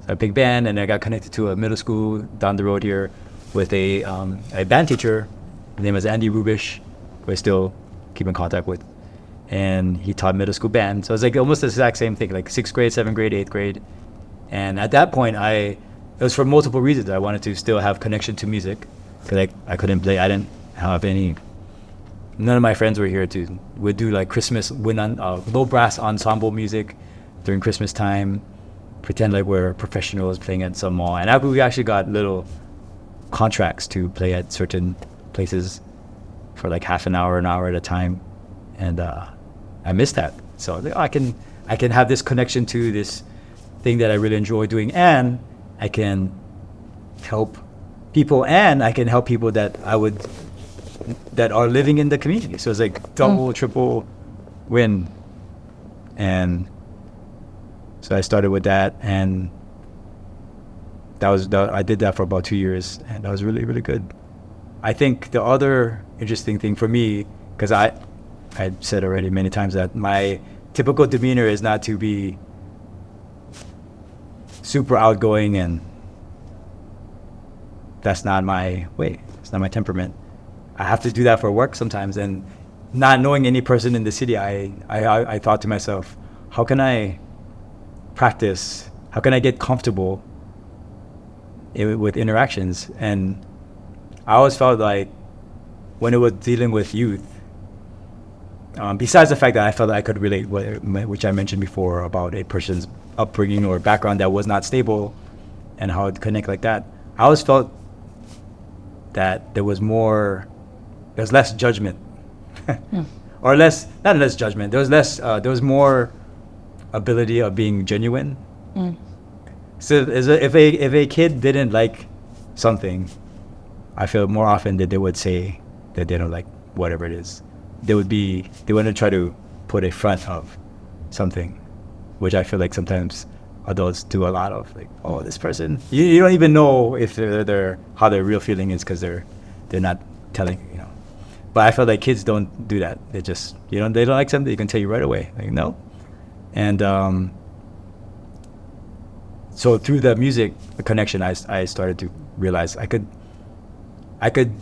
[SPEAKER 2] So a big band, and I got connected to a middle school down the road here with a band teacher. His name is Andy Rubish, who I still keep in contact with. and he taught middle school band. So it's like almost the exact same thing, like 6th grade, 7th grade, 8th grade. And at that point, it was for multiple reasons. I wanted to still have connection to music because I couldn't play. I didn't have any. None of my friends were here would do like Christmas low brass ensemble music during Christmas time, pretend like we're professionals playing at some mall. And we actually got little contracts to play at certain places for like half an hour at a time. And I missed that. So I was like, I can have this connection to this thing that I really enjoy doing, and I can help people, and I can help people that are living in the community. So it's like double, triple win. And so I started with that, and I did that for about 2 years, and that was really, really good. I think the other interesting thing for me, because I said already many times that my typical demeanor is not to be super outgoing, and that's not my way. It's not my temperament. I have to do that for work sometimes, and not knowing any person in the city, I thought to myself, how can I practice? How can I get comfortable with interactions? And I always felt like when it was dealing with youth, besides the fact that I felt that I could relate, which I mentioned before about a person's upbringing or background that was not stable and how to connect like that, I always felt that there was less judgment. Or not less judgment, there was more ability of being genuine. So if a kid didn't like something, I feel more often that they would say that they don't like whatever it is. They wouldn't try to put a front of something, which I feel like sometimes adults do a lot of. Like, oh, this person, you don't even know if they're how their real feeling is because they're not telling you. But I feel like kids don't do that. They just they don't like something, they can tell you right away. Like, no. And so through the music connection, I started to realize I could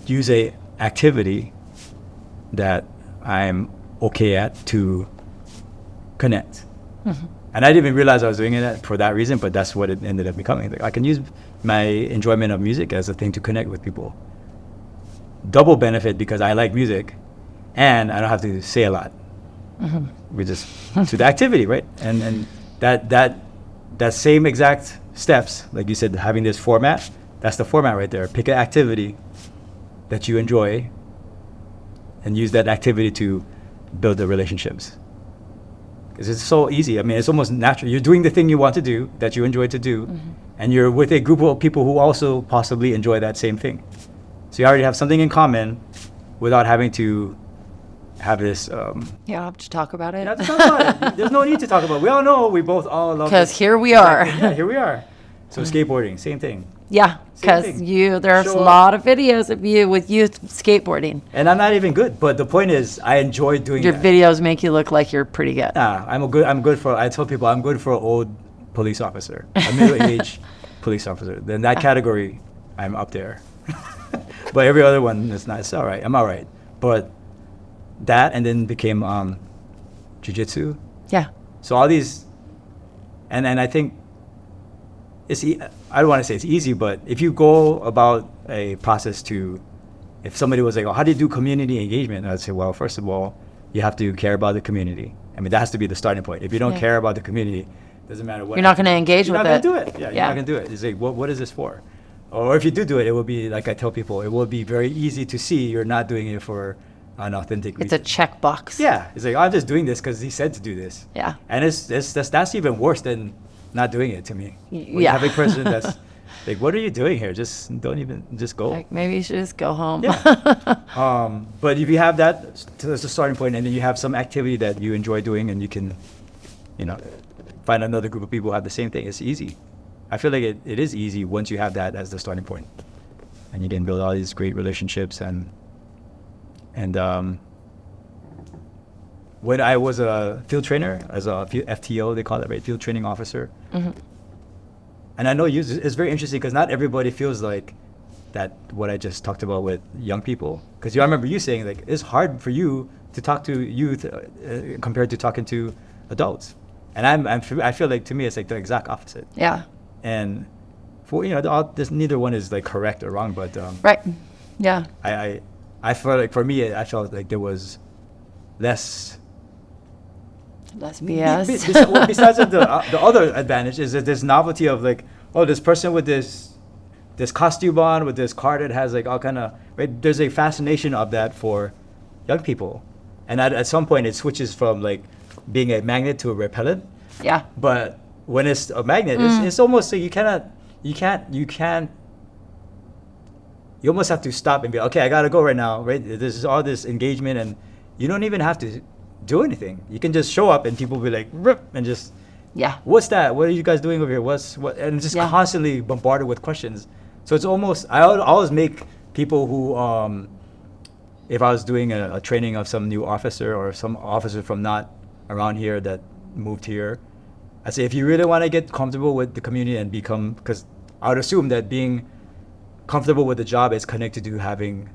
[SPEAKER 2] use a activity that I'm okay at to connect. Mm-hmm. And I didn't even realize I was doing it for that reason, but that's what it ended up becoming. Like, I can use my enjoyment of music as a thing to connect with people. Double benefit because I like music and I don't have to say a lot. Mm-hmm. We just to the activity, right? And that same exact steps, like you said, having this format, that's the format right there. Pick an activity that you enjoy and use that activity to build the relationships. Because it's so easy. I mean, it's almost natural. You're doing the thing you want to do, that you enjoy to do, mm-hmm. and you're with a group of people who also possibly enjoy that same thing. So you already have something in common without having to have this...
[SPEAKER 1] you have to talk about it.
[SPEAKER 2] You have to talk about it. There's no need to talk about it. We all know we both all love it.
[SPEAKER 1] Because here we are.
[SPEAKER 2] Yeah, here we are. So skateboarding, same thing.
[SPEAKER 1] Yeah, because there's a lot of videos of you with youth skateboarding.
[SPEAKER 2] And I'm not even good, but the point is, I enjoy doing
[SPEAKER 1] Your
[SPEAKER 2] that.
[SPEAKER 1] videos make you look like you're pretty good.
[SPEAKER 2] Nah, I tell people I'm good for an old police officer, a middle-aged police officer. Then that category, I'm up there. But every other one is not. It's all right. I'm all right. But that, and then became jiu-jitsu.
[SPEAKER 1] Yeah.
[SPEAKER 2] So all these, and I think I don't want to say it's easy, but if you go about a process if somebody was like, oh, how do you do community engagement? I'd say, well, first of all, you have to care about the community. I mean, that has to be the starting point. If you don't care about the community, it doesn't matter what.
[SPEAKER 1] You're not going to engage with it.
[SPEAKER 2] You're not going to do it. Yeah, you're not going to do it. It's like, what is this for? Or if you do it, it will be, like I tell people, it will be very easy to see you're not doing it for an authentic reason.
[SPEAKER 1] It's a checkbox.
[SPEAKER 2] Yeah. It's like, I'm just doing this because he said to do this.
[SPEAKER 1] Yeah.
[SPEAKER 2] And that's even worse than not doing it to me. When you have a person that's like, what are you doing here? Just go.
[SPEAKER 1] Like, maybe you should just go home.
[SPEAKER 2] Yeah. But if you have that as a starting point, and then you have some activity that you enjoy doing, and you can, find another group of people who have the same thing, it's easy. I feel like it is easy once you have that as the starting point, and you can build all these great relationships. And when I was a field trainer, as a FTO, they call it, right? Field training officer. Mm-hmm. And I know it's very interesting because not everybody feels like that, what I just talked about with young people. Because I remember you saying, like, it's hard for you to talk to youth compared to talking to adults. And I feel like, to me, it's like the exact opposite.
[SPEAKER 1] Yeah.
[SPEAKER 2] And for, this, neither one is like correct or wrong, but
[SPEAKER 1] Right. Yeah.
[SPEAKER 2] I felt like, for me, I felt like there was less
[SPEAKER 1] BS.
[SPEAKER 2] Besides the other advantage is that this novelty of like, oh, this person with this costume on, with this car that has like all kind of, right? There's a fascination of that for young people, and at some point it switches from like being a magnet to a repellent.
[SPEAKER 1] Yeah.
[SPEAKER 2] But when it's a magnet, it's almost like you almost have to stop and be, okay, I gotta go right now, right? There's all this engagement, and you don't even have to do anything. You can just show up and people will be like, rip, and just,
[SPEAKER 1] yeah,
[SPEAKER 2] what's that? What are you guys doing over here? What? And just constantly bombarded with questions. So it's almost, I always make people who, if I was doing a training of some new officer or some officer from not around here that moved here, I say, if you really want to get comfortable with the community and become, because I would assume that being comfortable with the job is connected to having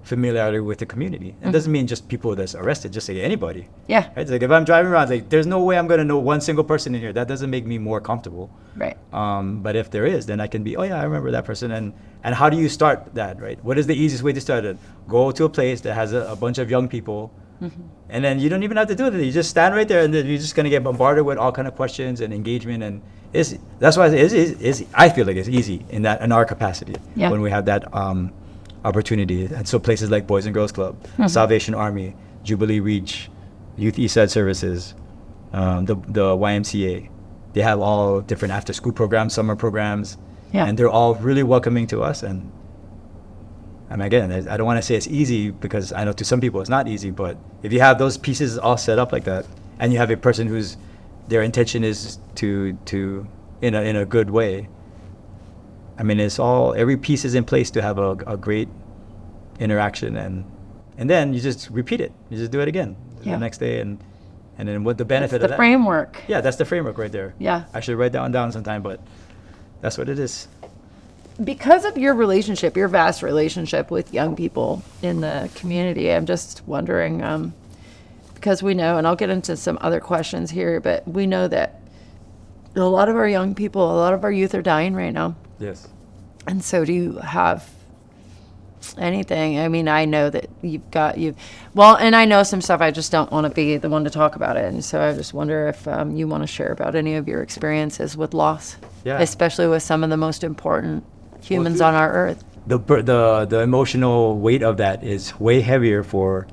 [SPEAKER 2] familiarity with the community. It doesn't mean just people that's arrested, just say anybody.
[SPEAKER 1] Yeah.
[SPEAKER 2] Right? It's like if I'm driving around, it's like there's no way I'm going to know one single person in here. That doesn't make me more comfortable.
[SPEAKER 1] Right.
[SPEAKER 2] But if there is, then I can be, oh yeah, I remember that person. And how do you start that, right? What is the easiest way to start it? Go to a place that has a bunch of young people, and then you don't even have to do anything. You just stand right there, and then you're just going to get bombarded with all kind of questions and engagement. And that's why I feel like it's easy in our capacity when we have that opportunity. And so places like Boys and Girls Club, Salvation Army, Jubilee Reach, Youth East Side Services, the YMCA, they have all different after-school programs, summer programs, and they're all really welcoming to us. And I mean, again, I don't want to say it's easy, because I know to some people it's not easy, but if you have those pieces all set up like that, and you have a person whose their intention is to in a good way, I mean, every piece is in place to have a great interaction, and then you just repeat it. You just do it again the next day, and then what the benefit of that.
[SPEAKER 1] The framework.
[SPEAKER 2] Yeah, that's the framework right there.
[SPEAKER 1] Yeah.
[SPEAKER 2] I should write that down sometime, but that's what it is.
[SPEAKER 1] Because of your vast relationship with young people in the community, I'm just wondering, because we know, and I'll get into some other questions here, but we know that a lot of our young people, a lot of our youth are dying right now.
[SPEAKER 2] Yes.
[SPEAKER 1] And so do you have anything? I mean, I know that and I know some stuff, I just don't want to be the one to talk about it. And so I just wonder if you want to share about any of your experiences with loss, especially with some of the most important humans on our earth.
[SPEAKER 2] The emotional weight of that is way heavier for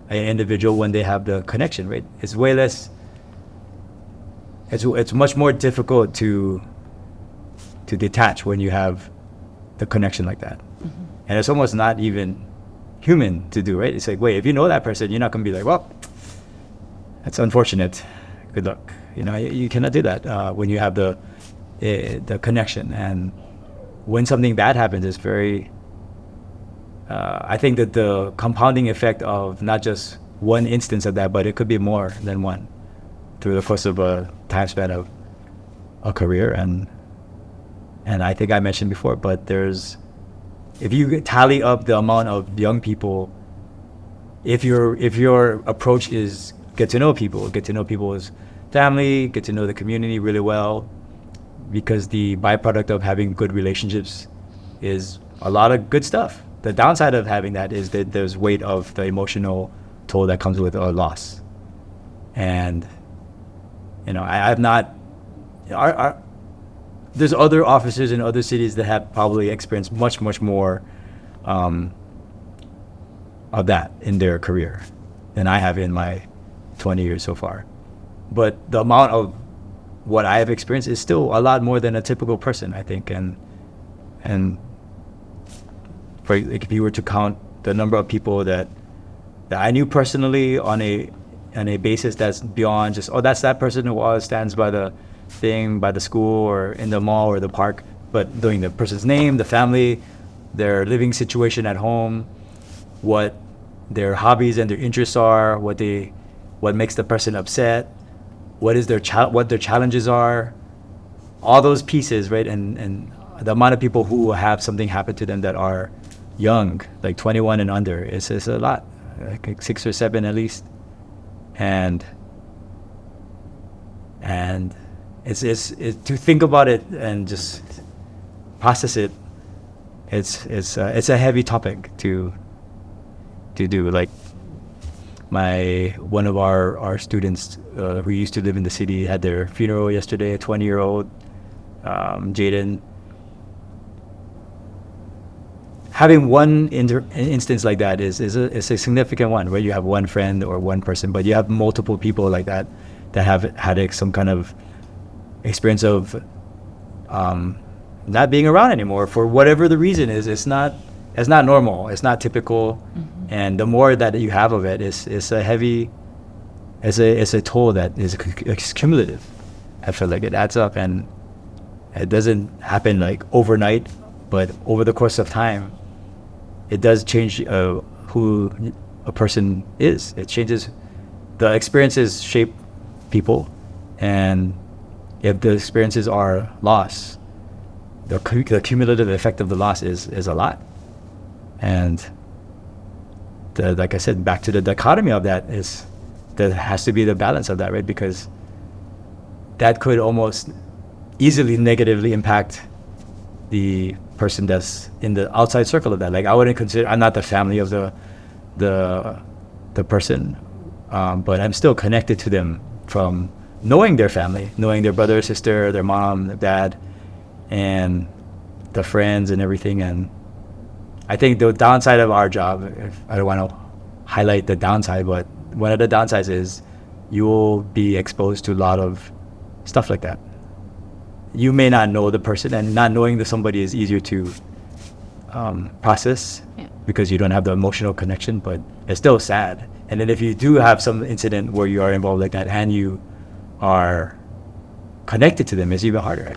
[SPEAKER 2] an individual when they have the connection, right? It's way less, it's much more difficult to detach when you have the connection like that. And it's almost not even human to do, right? It's like, wait, if you know that person, you're not going to be like, well, that's unfortunate, good luck. You cannot do that when you have the connection. And when something bad happens, it's very, I think that the compounding effect of not just one instance of that, but it could be more than one through the course of a time span of a career. And I think I mentioned before, but if you tally up the amount of young people, if your approach is get to know people's family, get to know the community really well, because the byproduct of having good relationships is a lot of good stuff. The downside of having that is that there's weight of the emotional toll that comes with a loss. And I have not. There's other officers in other cities that have probably experienced much, much more of that in their career than I have in my 20 years so far. But the amount of what I have experienced is still a lot more than a typical person, I think. And for, like, if you were to count the number of people that I knew personally on a basis that's beyond just, oh, that's that person who always stands by the thing, by the school or in the mall or the park, but knowing the person's name, the family, their living situation at home, what their hobbies and their interests are, what makes the person upset, what their challenges are, all those pieces, right? And the amount of people who have something happen to them that are young, like 21 and under, is a lot. like 6 or 7 at least, and it's to think about it and just process it. It's a heavy topic to do. Like one of our students who used to live in the city had their funeral yesterday. A 20-year-old Jaden. Having one instance like that is a significant one, where you have one friend or one person, but you have multiple people like that have had some kind of experience of not being around anymore for whatever the reason is. It's not normal. It's not typical, mm-hmm. And the more that you have of it, it's a heavy, it's a toll that is cumulative. I feel like it adds up, and it doesn't happen like overnight, but over the course of time, it does change who a person is. It changes. The experiences shape people, and if the experiences are loss, the cumulative effect of the loss is a lot. And like I said, back to the dichotomy of that is there has to be the balance of that, right? Because that could almost easily negatively impact the person that's in the outside circle of that. Like, I wouldn't consider, I'm not the family of the person, but I'm still connected to them from knowing their family, knowing their brother, sister, their mom, their dad, and the friends and everything. And I think the downside of our job, I don't want to highlight the downside, but one of the downsides is you will be exposed to a lot of stuff like that. You may not know the person, and not knowing that somebody is easier to process, yeah, because you don't have the emotional connection, but it's still sad. And then if you do have some incident where you are involved like that and you are connected to them, it's even harder,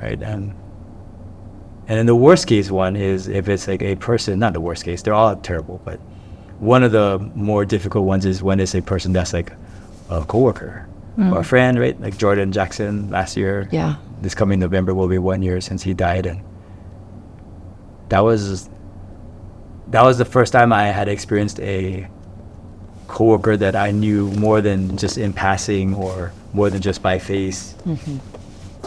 [SPEAKER 2] right? And then the worst case one is if it's like a person, not the worst case, they're all terrible, but one of the more difficult ones is when it's a person that's like a coworker, or a friend, right? Like Jordan Jackson last year.
[SPEAKER 1] Yeah.
[SPEAKER 2] This coming November will be 1 year since he died, and that was the first time I had experienced a coworker that I knew more than just in passing or more than just by face.
[SPEAKER 1] Mm-hmm.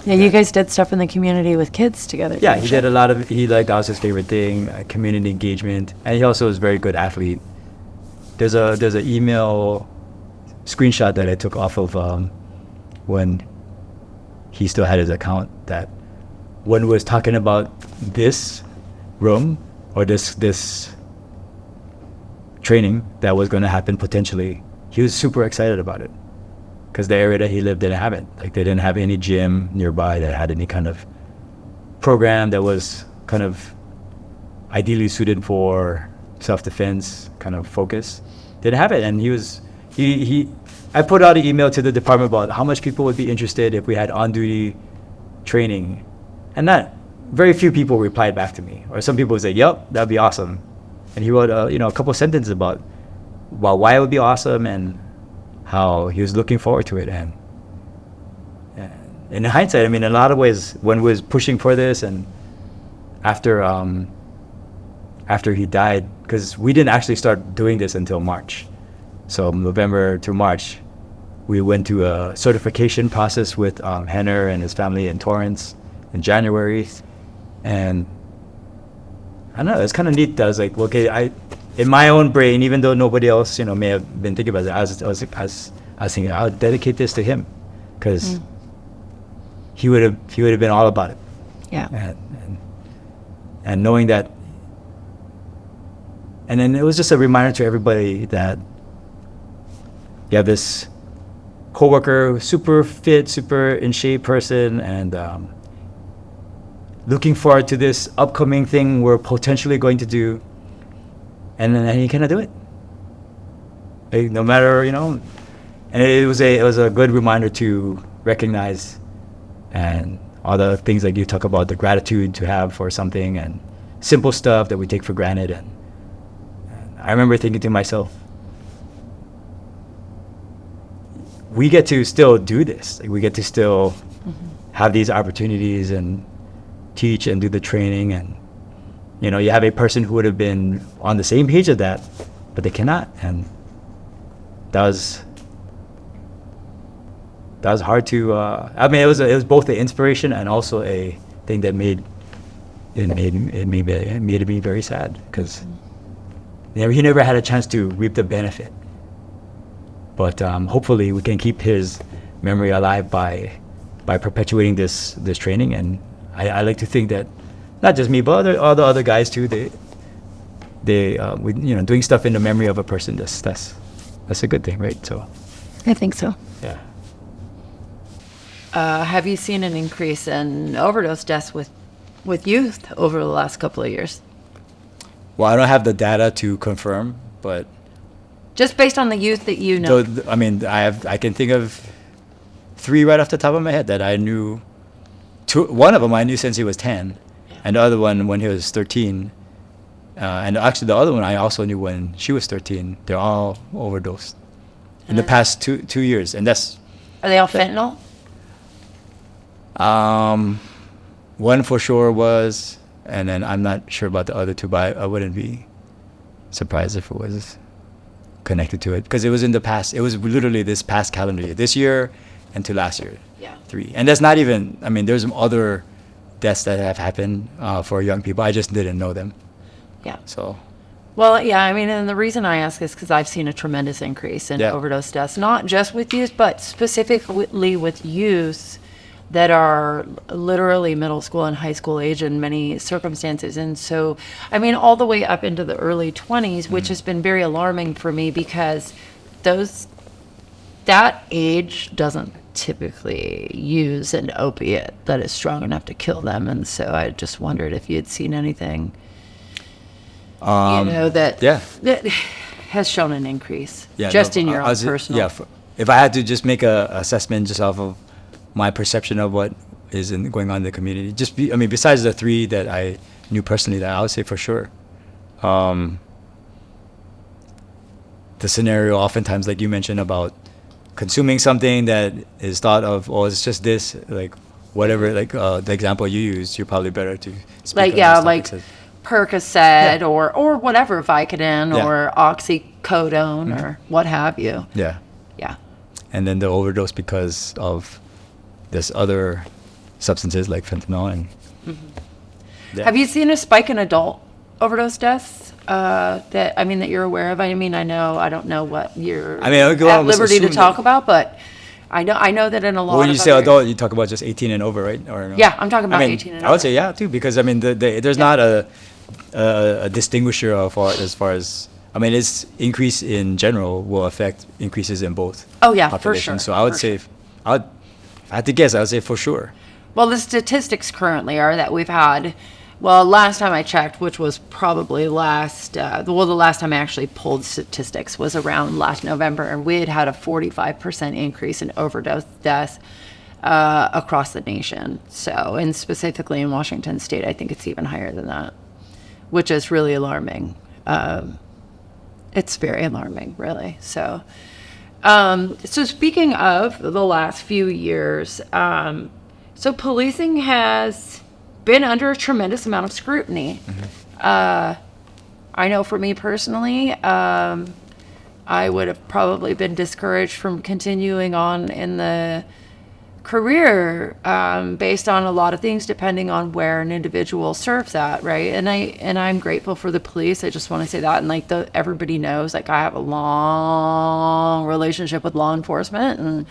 [SPEAKER 1] Yeah, you guys did stuff in the community with kids together.
[SPEAKER 2] Yeah, he did a lot of. That was his favorite thing, community engagement, and he also was a very good athlete. There's an email screenshot that I took off of when he still had his account, that when was talking about this room or this training that was going to happen potentially, he was super excited about it, because the area that he lived didn't have it. Like, they didn't have any gym nearby that had any kind of program that was kind of ideally suited for self-defense kind of focus. Didn't have it, and I put out an email to the department about how much people would be interested if we had on-duty training, and not very few people replied back to me. Or some people would say, "Yep, that'd be awesome," and he wrote a couple sentences about why it would be awesome and how he was looking forward to it. And in hindsight, I mean, in a lot of ways, when we was pushing for this, and after he died, because we didn't actually start doing this until March. So November to March, we went to a certification process with Henner and his family in Torrance in January. And I don't know, it's kind of neat that I was like, okay, in my own brain, even though nobody else, may have been thinking about it, I was thinking, I'll dedicate this to him, because he would have been all about it.
[SPEAKER 1] Yeah.
[SPEAKER 2] And knowing that, and then it was just a reminder to everybody that you have this coworker, super fit, super in shape person, and looking forward to this upcoming thing we're potentially going to do, and then he cannot do it. Like, no matter, and it was a good reminder to recognize, and all the things like you talk about, the gratitude to have for something, and simple stuff that we take for granted. And I remember thinking to myself, we get to still do this. Like, we get to still have these opportunities and teach and do the training. And, you have a person who would have been on the same page of that but they cannot, and that was hard to. I mean, it was both the inspiration and also a thing that made me very sad, because he never had a chance to reap the benefit. But hopefully, we can keep his memory alive by perpetuating this training. And I like to think that not just me, but all the other guys too. Doing stuff in the memory of a person. That's a good thing, right? So,
[SPEAKER 1] I think so.
[SPEAKER 2] yeah.
[SPEAKER 1] Have you seen an increase in overdose deaths with youth over the last couple of years?
[SPEAKER 2] Well, I don't have the data to confirm, but
[SPEAKER 1] just based on the youth that you know.
[SPEAKER 2] I mean, I can think of 3 right off the top of my head that I knew. One of them I knew since he was 10, and the other one when he was 13. And actually, the other one I also knew when she was 13. They're all overdosed in the past 2 years, and that's.
[SPEAKER 1] Are they all fentanyl?
[SPEAKER 2] One for sure was, and then I'm not sure about the other 2, but I wouldn't be surprised if it was connected to it, because it was in the past. It was literally this past calendar year, this year and to last year.
[SPEAKER 1] Yeah.
[SPEAKER 2] 3, and that's not even. I mean, there's some other deaths that have happened for young people. I just didn't know them.
[SPEAKER 1] Yeah.
[SPEAKER 2] So.
[SPEAKER 1] Well, yeah, I mean, and the reason I ask is because I've seen a tremendous increase in overdose deaths, not just with youth, but specifically with youth that are literally middle school and high school age in many circumstances. And so, I mean, all the way up into the early 20s, which has been very alarming for me, because that age doesn't typically use an opiate that is strong enough to kill them. And so I just wondered if you had seen anything, that has shown an increase, in your own personal.
[SPEAKER 2] Yeah, if I had to just make a assessment just off of my perception of what is going on in the community, besides the 3 that I knew personally, that I would say for sure. The scenario oftentimes, like you mentioned, about consuming something that is thought of, it's just this, like whatever, like the example you used, you're probably better to speak on this topic.
[SPEAKER 1] Percocet or whatever, Vicodin or oxycodone or what have you.
[SPEAKER 2] Yeah.
[SPEAKER 1] Yeah.
[SPEAKER 2] And then the overdose because of this other substances like fentanyl. And
[SPEAKER 1] Have you seen a spike in adult overdose deaths that you're aware of? I mean, I don't know what you're at liberty to talk about, but I know that in a lot of
[SPEAKER 2] when you say adult, you talk about just 18 and over, right? Or no?
[SPEAKER 1] Yeah, I'm talking about 18 and over.
[SPEAKER 2] I would say too, because there's not a distinguisher as far as its increase in general will affect increases in both.
[SPEAKER 1] Oh yeah,
[SPEAKER 2] populations.
[SPEAKER 1] for sure.
[SPEAKER 2] So I would say, if I had to guess, I would say for sure.
[SPEAKER 1] Well, the statistics currently are that we've had, last time I checked, which was probably the last time I actually pulled statistics was around last November, and we had a 45% increase in overdose deaths across the nation. So, and specifically in Washington State, I think it's even higher than that, which is really alarming. It's very alarming, really. So, so speaking of the last few years, so policing has been under a tremendous amount of scrutiny. I know for me personally, I would have probably been discouraged from continuing on in the career based on a lot of things, depending on where an individual serves at, right? And I'm grateful for the police. I just want to say that, and everybody knows, I have a long relationship with law enforcement, and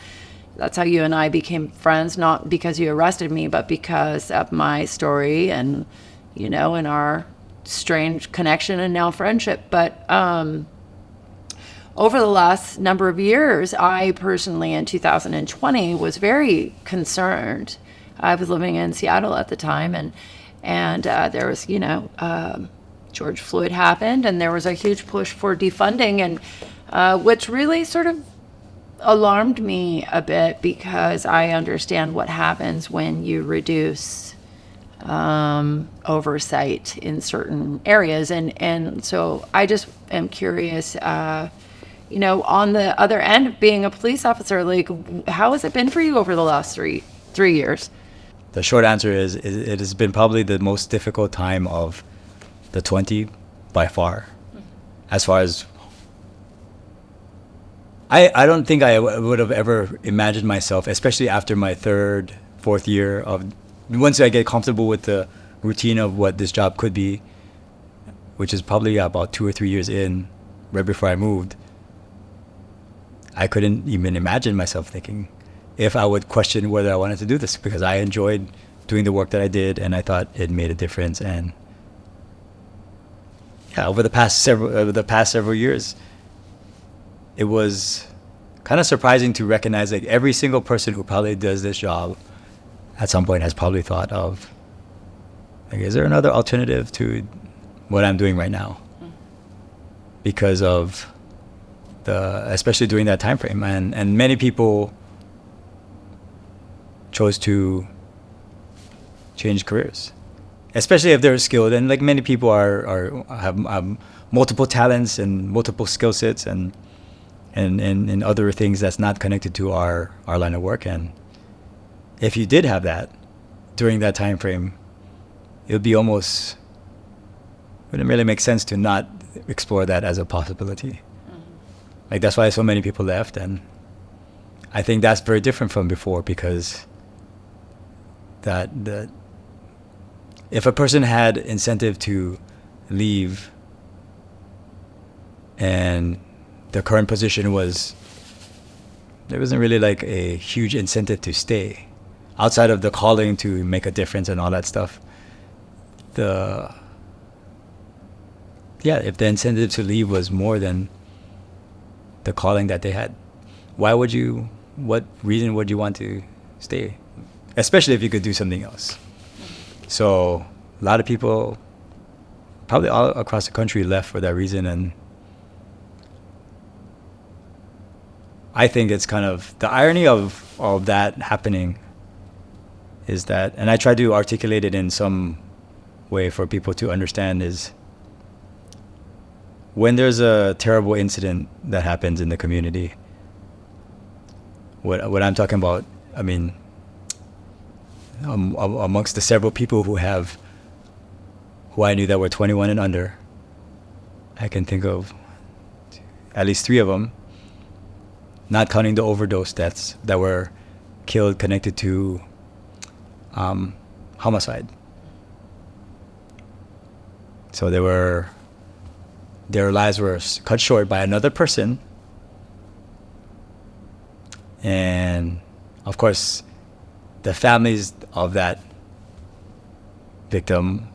[SPEAKER 1] that's how you and I became friends, not because you arrested me, but because of my story and, and our strange connection and now friendship. But over the last number of years, I personally, in 2020, was very concerned. I was living in Seattle at the time, and there was, George Floyd happened, and there was a huge push for defunding, and which really sort of alarmed me a bit, because I understand what happens when you reduce oversight in certain areas, and so I just am curious, on the other end of being a police officer, how has it been for you over the last three years?
[SPEAKER 2] The short answer is it has been probably the most difficult time of the 20 by far, as far as I don't think I would have ever imagined myself, especially after my third, fourth year of, once I get comfortable with the routine of what this job could be, which is probably about 2 or 3 years in, right before I moved, I couldn't even imagine myself thinking if I would question whether I wanted to do this, because I enjoyed doing the work that I did and I thought it made a difference. And yeah, over the past several years, it was kind of surprising to recognize like every single person who probably does this job at some point has probably thought of, like, is there another alternative to what I'm doing right now? Because of especially during that time frame, and many people chose to change careers, especially if they're skilled. And like many people have multiple talents and multiple skill sets and other things that's not connected to our line of work. And if you did have that during that time frame, it would be wouldn't really make sense to not explore that as a possibility. Like, that's why so many people left. And I think that's very different from before, because that if a person had incentive to leave and the current position there wasn't really like a huge incentive to stay outside of the calling to make a difference and all that stuff. If the incentive to leave was more than the calling that they had, what reason would you want to stay? Especially if you could do something else. So a lot of people, probably all across the country, left for that reason. And I think it's kind of the irony of that happening is that, and I try to articulate it in some way for people to understand, is when there's a terrible incident that happens in the community, what I'm talking about, I mean, amongst the several people who I knew that were 21 and under, I can think of at least 3 of them, not counting the overdose deaths that were killed connected to homicide. So their lives were cut short by another person. And of course, the families of that victim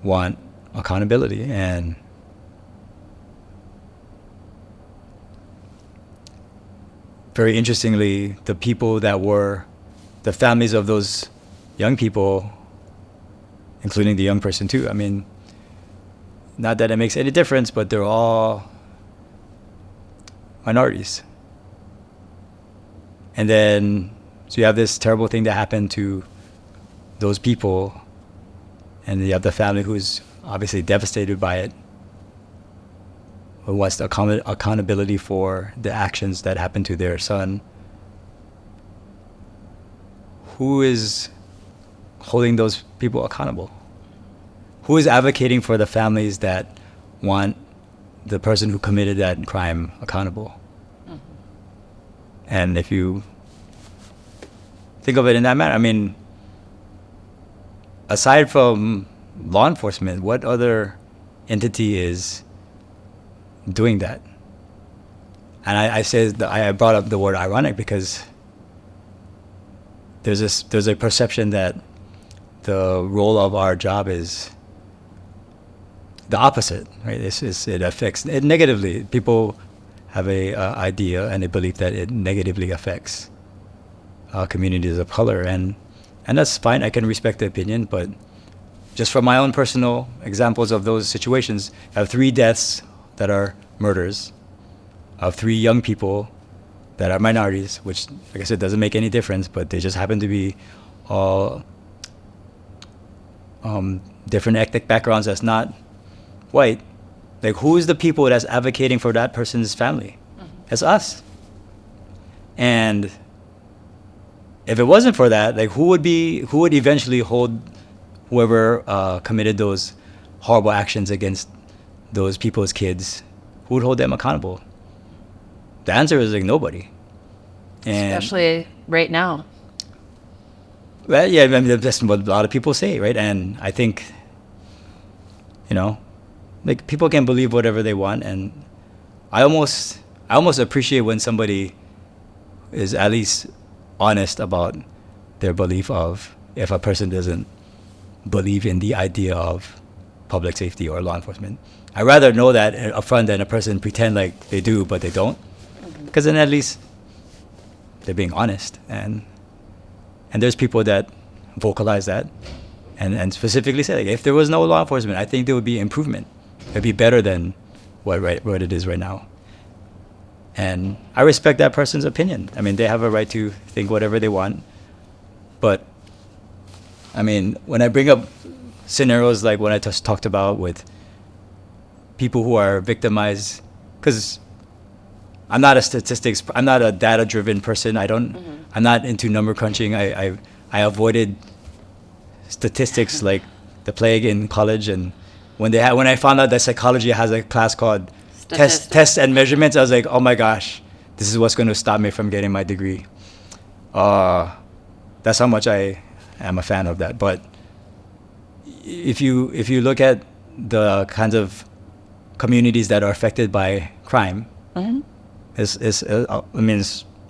[SPEAKER 2] want accountability. And very interestingly, the people that were the families of those young people, including the young person too, I mean, not that it makes any difference, but they're all minorities. And then, so you have this terrible thing that happened to those people, and you have the family who's obviously devastated by it, who wants the accountability for the actions that happened to their son. Who is holding those people accountable? Who is advocating for the families that want the person who committed that crime accountable? Mm-hmm. And if you think of it in that manner, I mean, aside from law enforcement, what other entity is doing that? And I brought up the word ironic because there's a perception that the role of our job is the opposite, right? It affects it negatively. People have a idea and a belief that it negatively affects communities of color, and that's fine. I can respect the opinion, but just from my own personal examples of those situations, I have 3 deaths that are murders, of 3 young people that are minorities, which, like I said, doesn't make any difference, but they just happen to be all different ethnic backgrounds that's not white. Like, who is the people that's advocating for that person's family? Mm-hmm. It's us. And if it wasn't for that, like, who would eventually hold whoever committed those horrible actions against those people's kids? Who would hold them accountable? The answer is like nobody. And
[SPEAKER 1] Especially right now.
[SPEAKER 2] well, yeah, I mean that's what a lot of people say, right? And I think, you know, like people can believe whatever they want, and I almost appreciate when somebody is at least honest about their belief of if a person doesn't believe in the idea of public safety or law enforcement. I'd rather know that upfront than a person pretend like they do but they don't, because then at least they're being honest. And there's people that vocalize that and specifically say, like, if there was no law enforcement, I think there would be improvement. It'd be better than what it is right now. And I respect that person's opinion. I mean, they have a right to think whatever they want. But I mean, when I bring up scenarios like what I just talked about with people who are victimized, because I'm not a data-driven person. I'm not into number crunching. I avoided statistics like the plague in college, and when I found out that psychology has a class called tests and measurements, I was like, oh my gosh, this is what's going to stop me from getting my degree. That's how much I am a fan of that. But if you look at the kinds of communities that are affected by crime, it's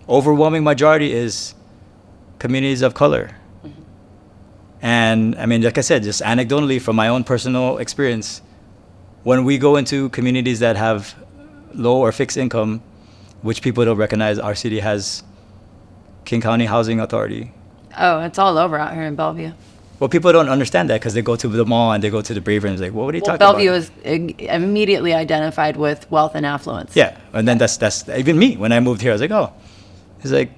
[SPEAKER 2] overwhelming majority is communities of color. And I mean, like I said, just anecdotally from my own personal experience, when we go into communities that have low or fixed income, which people don't recognize, our city has King County Housing Authority.
[SPEAKER 1] Oh, it's all over out here in Bellevue.
[SPEAKER 2] Well, people don't understand that because they go to the mall and they go to the Braver and it's like, what are you talking
[SPEAKER 1] Bellevue
[SPEAKER 2] about?
[SPEAKER 1] is immediately identified with wealth and affluence.
[SPEAKER 2] Yeah, and then that's even me. When I moved here, I was like, oh, it's like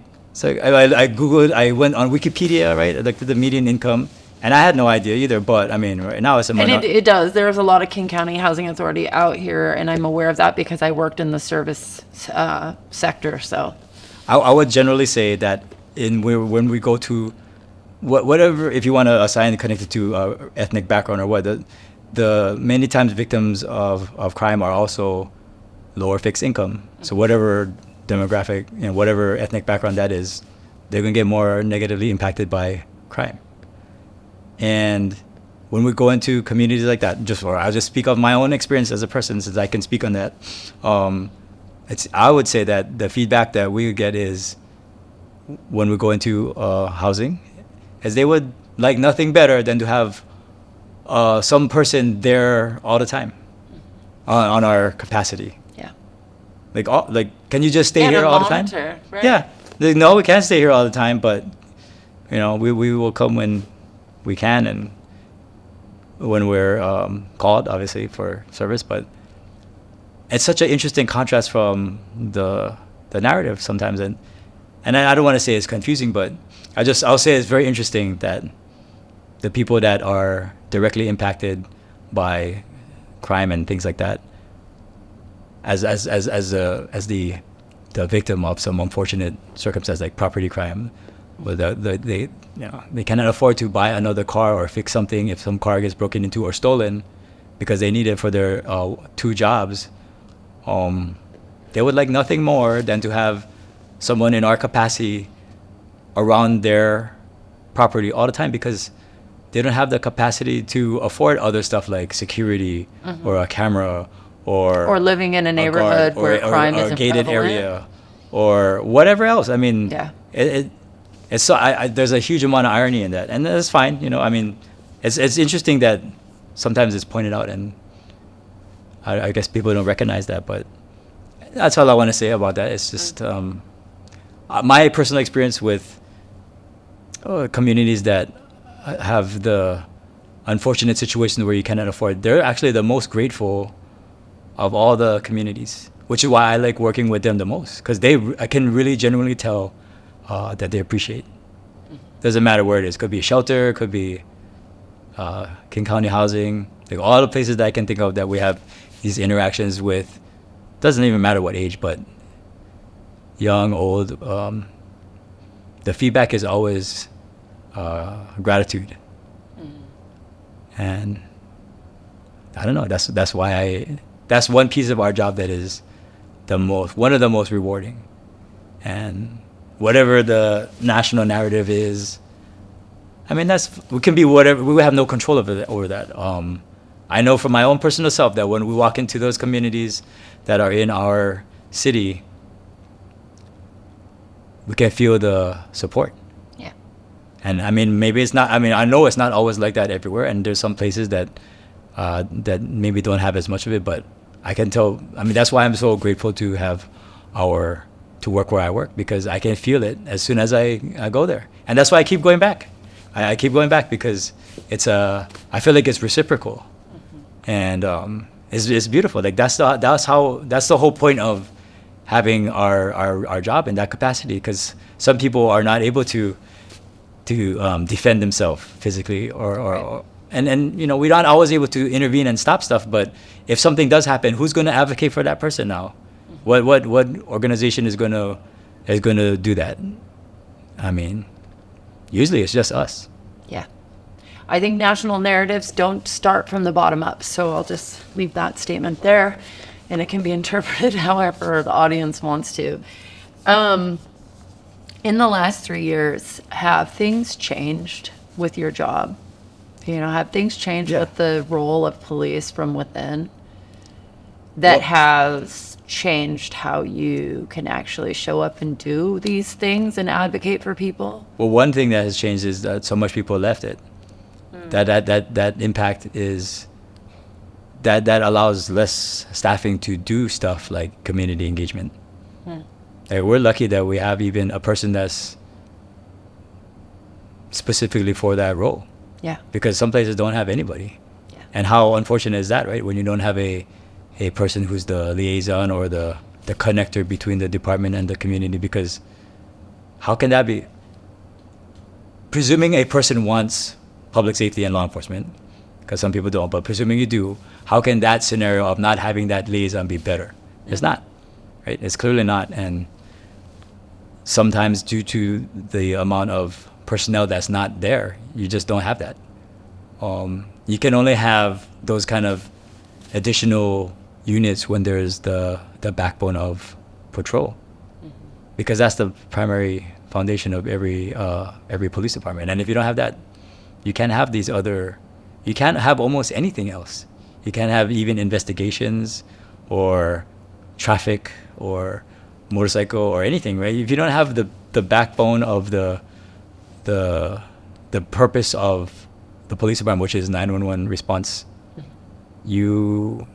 [SPEAKER 2] I Googled, I went on Wikipedia, right? I looked at the median income, and I had no idea either. But I mean, right now it's a
[SPEAKER 1] And it does. There's a lot of King County Housing Authority out here, and I'm aware of that because I worked in the service sector. So
[SPEAKER 2] I would generally say that when we go to whatever, if you want to assign connected to ethnic background or what, the many times victims of crime are also lower fixed income. So whatever demographic, whatever ethnic background that is, they're going to get more negatively impacted by crime. And when we go into communities like that, I'll just speak of my own experience as a person, since I can speak on that. I would say that the feedback that we get is when we go into housing, is they would like nothing better than to have some person there all the time on our capacity.
[SPEAKER 1] yeah.
[SPEAKER 2] Like, can you just stay here all the time?
[SPEAKER 1] Right?
[SPEAKER 2] Yeah. Like, no, we can't stay here all the time, but we will come when we can and when we're called, obviously, for service. But it's such an interesting contrast from the narrative sometimes, and I don't want to say it's confusing, but I'll say it's very interesting that the people that are directly impacted by crime and things like that, as the victim of some unfortunate circumstance like property crime, where they cannot afford to buy another car or fix something if some car gets broken into or stolen because they need it for their 2 jobs. They would like nothing more than to have someone in our capacity around their property all the time, because they don't have the capacity to afford other stuff like security or a camera or
[SPEAKER 1] living in a neighborhood where crime is
[SPEAKER 2] a gated
[SPEAKER 1] prevalent.
[SPEAKER 2] area or whatever else. I mean,
[SPEAKER 1] Yeah.
[SPEAKER 2] It's so there's a huge amount of irony in that, and that's fine. I mean, it's interesting that sometimes it's pointed out, and I guess people don't recognize that. But that's all I want to say about that. It's just my personal experience with communities that have the unfortunate situation where you cannot afford. They're actually the most grateful of all the communities, which is why I like working with them the most, because I can really genuinely tell that they appreciate. Doesn't matter where it is. Could be a shelter, could be King County Housing, like all the places that I can think of that we have these interactions with. Doesn't even matter what age, but young, old. The feedback is always gratitude, and I don't know. That's why that's one piece of our job that is one of the most rewarding. And whatever the national narrative is, I mean, we can be whatever. We have no control over that. I know from my own personal self that when we walk into those communities that are in our city, we can feel the support.
[SPEAKER 1] Yeah.
[SPEAKER 2] And I mean, maybe it's not. I mean, I know it's not always like that everywhere, and there's some places that maybe don't have as much of it. But I can tell. I mean, that's why I'm so grateful to have to work where I work, because I can feel it as soon as I go there, and that's why I keep going back. I keep going back because I feel like it's reciprocal, and it's beautiful. Like that's the whole point of having our job in that capacity, because some people are not able to defend themselves physically and we're not always able to intervene and stop stuff. But if something does happen, who's going to advocate for that person now? What organization is going to do that? I mean, usually it's just us.
[SPEAKER 1] Yeah. I think national narratives don't start from the bottom up, so I'll just leave that statement there, and it can be interpreted however the audience wants to. In the last 3 years, have things changed with your job? Have things changed with the role of police from within that has changed how you can actually show up and do these things and advocate for people?
[SPEAKER 2] Well, one thing that has changed is that so much people left it. That impact is that allows less staffing to do stuff like community engagement. Like, we're lucky that we have even a person that's specifically for that role.
[SPEAKER 1] Yeah.
[SPEAKER 2] Because some places don't have anybody.
[SPEAKER 1] Yeah.
[SPEAKER 2] And how unfortunate is that, right? When you don't have a person who's the liaison or the connector between the department and the community, because how can that be? Presuming a person wants public safety and law enforcement, because some people don't, but presuming you do, how can that scenario of not having that liaison be better? It's not, right? It's clearly not. And sometimes due to the amount of personnel that's not there, you just don't have that. You can only have those kind of additional units when there's the backbone of patrol, because that's the primary foundation of every police department. And if you don't have that, you can't have you can't have almost anything else. You can't have even investigations or traffic or motorcycle or anything, right? If you don't have the backbone of the purpose of the police department, which is 911 response, it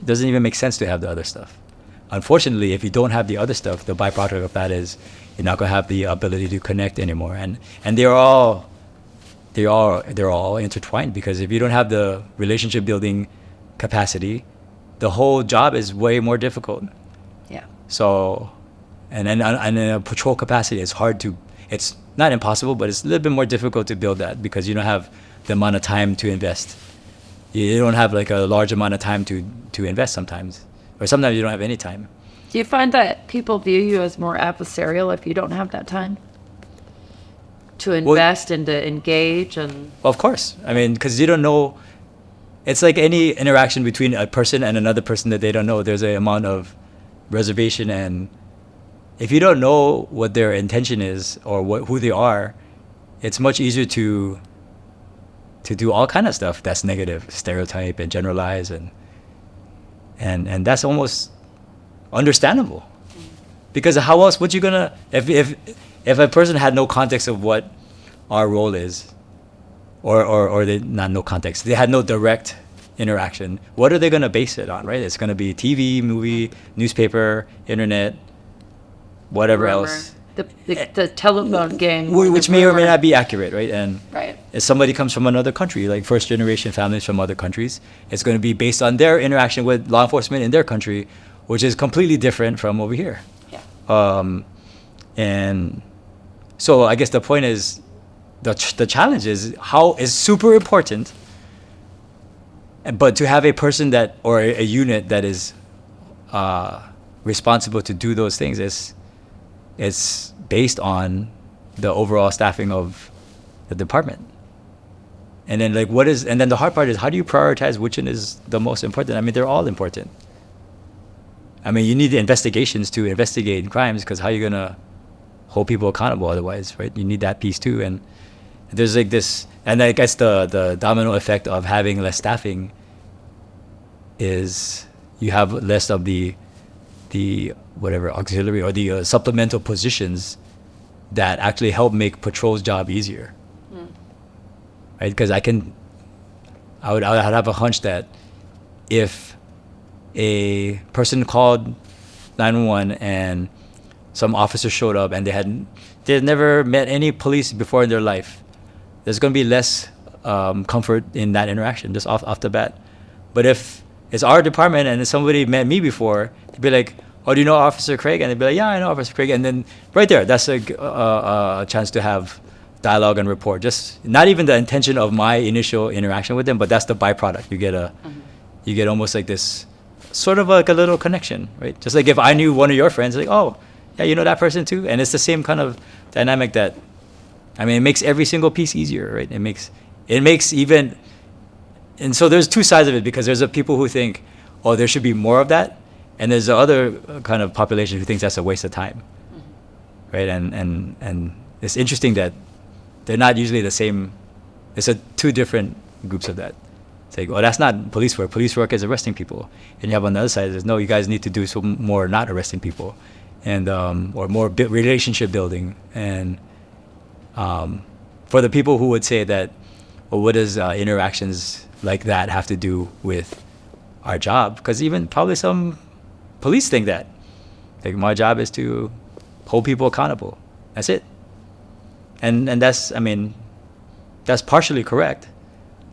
[SPEAKER 2] doesn't even make sense to have the other stuff. Unfortunately, if you don't have the other stuff, the byproduct of that is you're not going to have the ability to connect anymore. And they're all intertwined, because if you don't have the relationship building capacity, the whole job is way more difficult.
[SPEAKER 1] Yeah.
[SPEAKER 2] So, and in a patrol capacity, it's not impossible, but it's a little bit more difficult to build that, because you don't have the amount of time to invest. You don't have like a large amount of time to invest sometimes, or sometimes you don't have any time.
[SPEAKER 1] Do you find that people view you as more adversarial if you don't have that time to invest and to engage? And
[SPEAKER 2] well, of course. I mean, because you don't know. It's like any interaction between a person and another person that they don't know. There's an amount of reservation, and if you don't know what their intention is or who they are, it's much easier to do all kind of stuff that's negative, stereotype and generalize, and that's almost understandable, because how else would you gonna if a person had no context of what our role is, or they not no context, they had no direct interaction, what are they gonna base it on, right? It's gonna be TV, movie, newspaper, internet, whatever else.
[SPEAKER 1] The telephone game,
[SPEAKER 2] which may or may not be accurate, right? And
[SPEAKER 1] right.
[SPEAKER 2] if somebody comes from another country, like first generation families from other countries, it's going to be based on their interaction with law enforcement in their country, which is completely different from over here.
[SPEAKER 1] Yeah.
[SPEAKER 2] And so I guess the point is, the challenge is super important, but to have a person or a unit that is responsible to do those things it's based on the overall staffing of the department. And then and then the hard part is, how do you prioritize which one is the most important? I mean, they're all important. I mean, you need the investigations to investigate crimes, because how are you gonna hold people accountable otherwise, right? You need that piece too. And there's like this, and I guess the domino effect of having less staffing is you have less of the whatever auxiliary or the supplemental positions that actually help make patrol's job easier, right? Because I would have a hunch that if a person called 911 and some officer showed up and they had never met any police before in their life, there's going to be less comfort in that interaction just off the bat. But if it's our department and somebody met me before, they'd be like, "Oh, do you know Officer Craig?" And they'd be like, "Yeah, I know Officer Craig." And then right there, that's a chance to have dialogue and rapport. Just not even the intention of my initial interaction with them, but that's the byproduct. You get almost like this sort of like a little connection, right? Just like if I knew one of your friends, like, "Oh, yeah, you know that person too," and it's the same kind of dynamic that, I mean, it makes every single piece easier, right? It makes even, and so there's two sides of it, because there's the people who think, "Oh, there should be more of that," and there's the other kind of population who thinks that's a waste of time, right? And it's interesting that they're not usually the same. It's two different groups of that. It's like, "Oh, that's not police work. Police work is arresting people." And you have on the other side is, "No, you guys need to do some more not arresting people, and or more relationship building." And for the people who would say that, "Well, what does interactions like that have to do with our job?" Because even probably some police think that, like, my job is to hold people accountable. That's it. And that's, I mean, that's partially correct.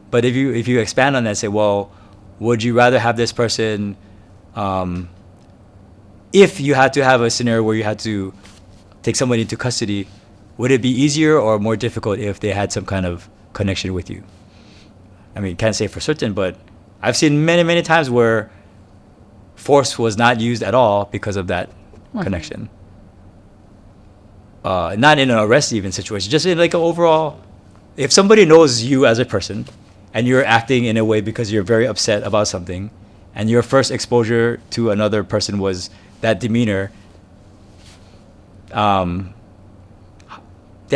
[SPEAKER 2] But if you expand on that and say, well, would you rather have this person, if you had to have a scenario where you had to take somebody into custody, would it be easier or more difficult if they had some kind of connection with you? I mean, can't say for certain, but I've seen many, many times where force was not used at all because of that connection. Not in an arrest even situation, just in like an overall, if somebody knows you as a person and you're acting in a way because you're very upset about something, and your first exposure to another person was that demeanor, they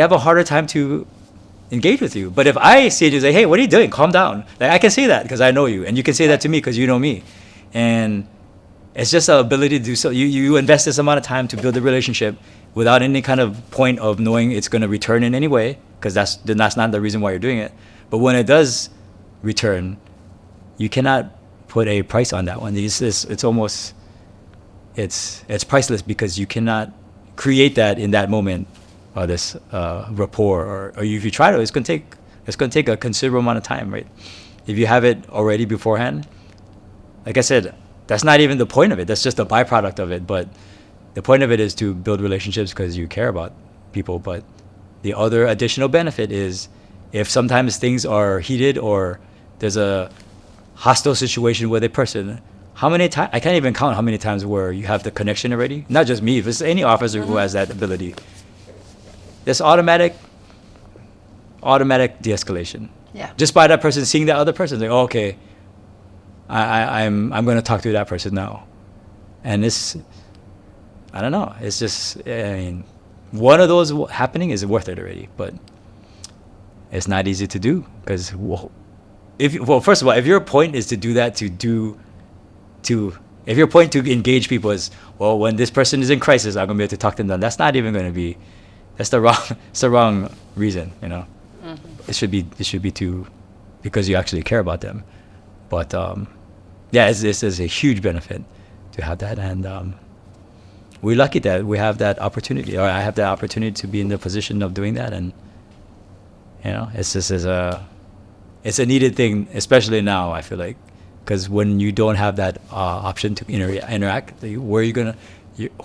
[SPEAKER 2] have a harder time to engage with you. But if I say to you, say, "Hey, what are you doing? Calm down." Like, I can say that because I know you, and you can say that to me because you know me. And it's just the ability to do so. You invest this amount of time to build a relationship without any kind of point of knowing it's going to return in any way, because that's not the reason why you're doing it. But when it does return, you cannot put a price on that one. It's almost, it's priceless, because you cannot create that in that moment, this rapport, or if you try to, it's going to take a considerable amount of time, right? If you have it already beforehand, like I said, that's not even the point of it. That's just a byproduct of it. But the point of it is to build relationships because you care about people. But the other additional benefit is, if sometimes things are heated or there's a hostile situation with a person, how many times, I can't even count how many times where you have the connection already. Not just me, if it's any officer who has that ability. There's automatic de-escalation.
[SPEAKER 1] Yeah.
[SPEAKER 2] Just by that person seeing that other person, like, "Oh, okay, I'm going to talk to that person now." And it's, I don't know, it's just, I mean, one of those happening is worth it already. But it's not easy to do, because first of all, if your point is to do that, if your point to engage people is, well, when this person is in crisis, I'm going to be able to talk to them, that's not even going to be, it's the wrong reason, you know. It should be because you actually care about them. But yeah, this is a huge benefit to have that, and we're lucky that we have that opportunity, or I have that opportunity to be in the position of doing that. And you know, it's a needed thing, especially now, I feel like, because when you don't have that option to interact, where are you gonna,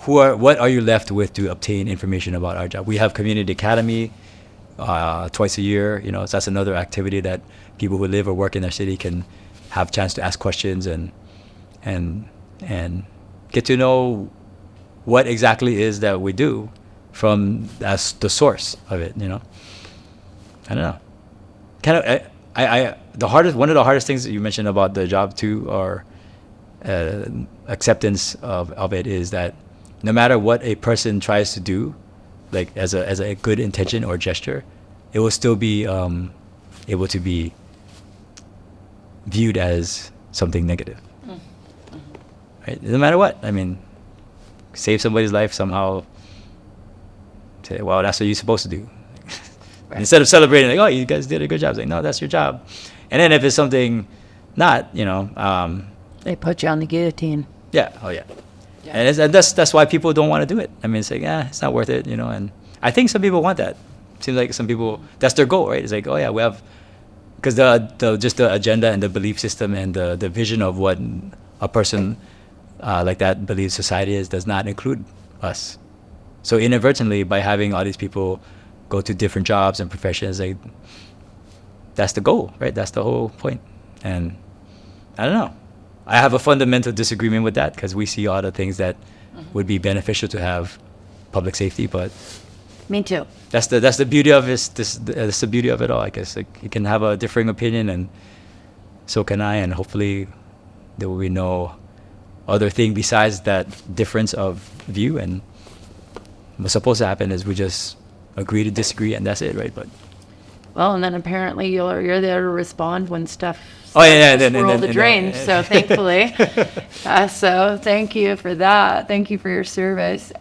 [SPEAKER 2] what are you left with to obtain information about our job? We have community academy twice a year. You know, so that's another activity that people who live or work in their city can have chance to ask questions and get to know what exactly is that we do from as the source of it. You know, I don't know. Kind of, one of the hardest things that you mentioned about the job too, or acceptance of it is that no matter what a person tries to do, like as a good intention or gesture, it will still be able to be viewed as something negative. Right? No matter what. I mean, save somebody's life somehow. Say, well, that's what you're supposed to do. Right. Instead of celebrating, like, oh, you guys did a good job. It's like, no, that's your job. And then if it's something not,
[SPEAKER 1] they put you on the guillotine.
[SPEAKER 2] Yeah. Oh, yeah. And that's why people don't want to do it. I mean, it's like, it's not worth it, And I think some people want that. Seems like some people, that's their goal, right? It's like, oh yeah, we have, because the agenda and the belief system and the vision of what a person like that believes society is does not include us. So inadvertently, by having all these people go to different jobs and professions, like, that's the goal, right? That's the whole point. And I don't know. I have a fundamental disagreement with that because we see all the things that would be beneficial to have public safety, but
[SPEAKER 1] me too.
[SPEAKER 2] That's the beauty of this. That's the beauty of it all, I guess. Like, you can have a differing opinion, and so can I, and hopefully there will be no other thing besides that difference of view. And what's supposed to happen is we just agree to disagree, and that's it, right? But
[SPEAKER 1] well, and then apparently you're there to respond when stuff
[SPEAKER 2] roll
[SPEAKER 1] the drain. So thankfully, so thank you for that. Thank you for your service.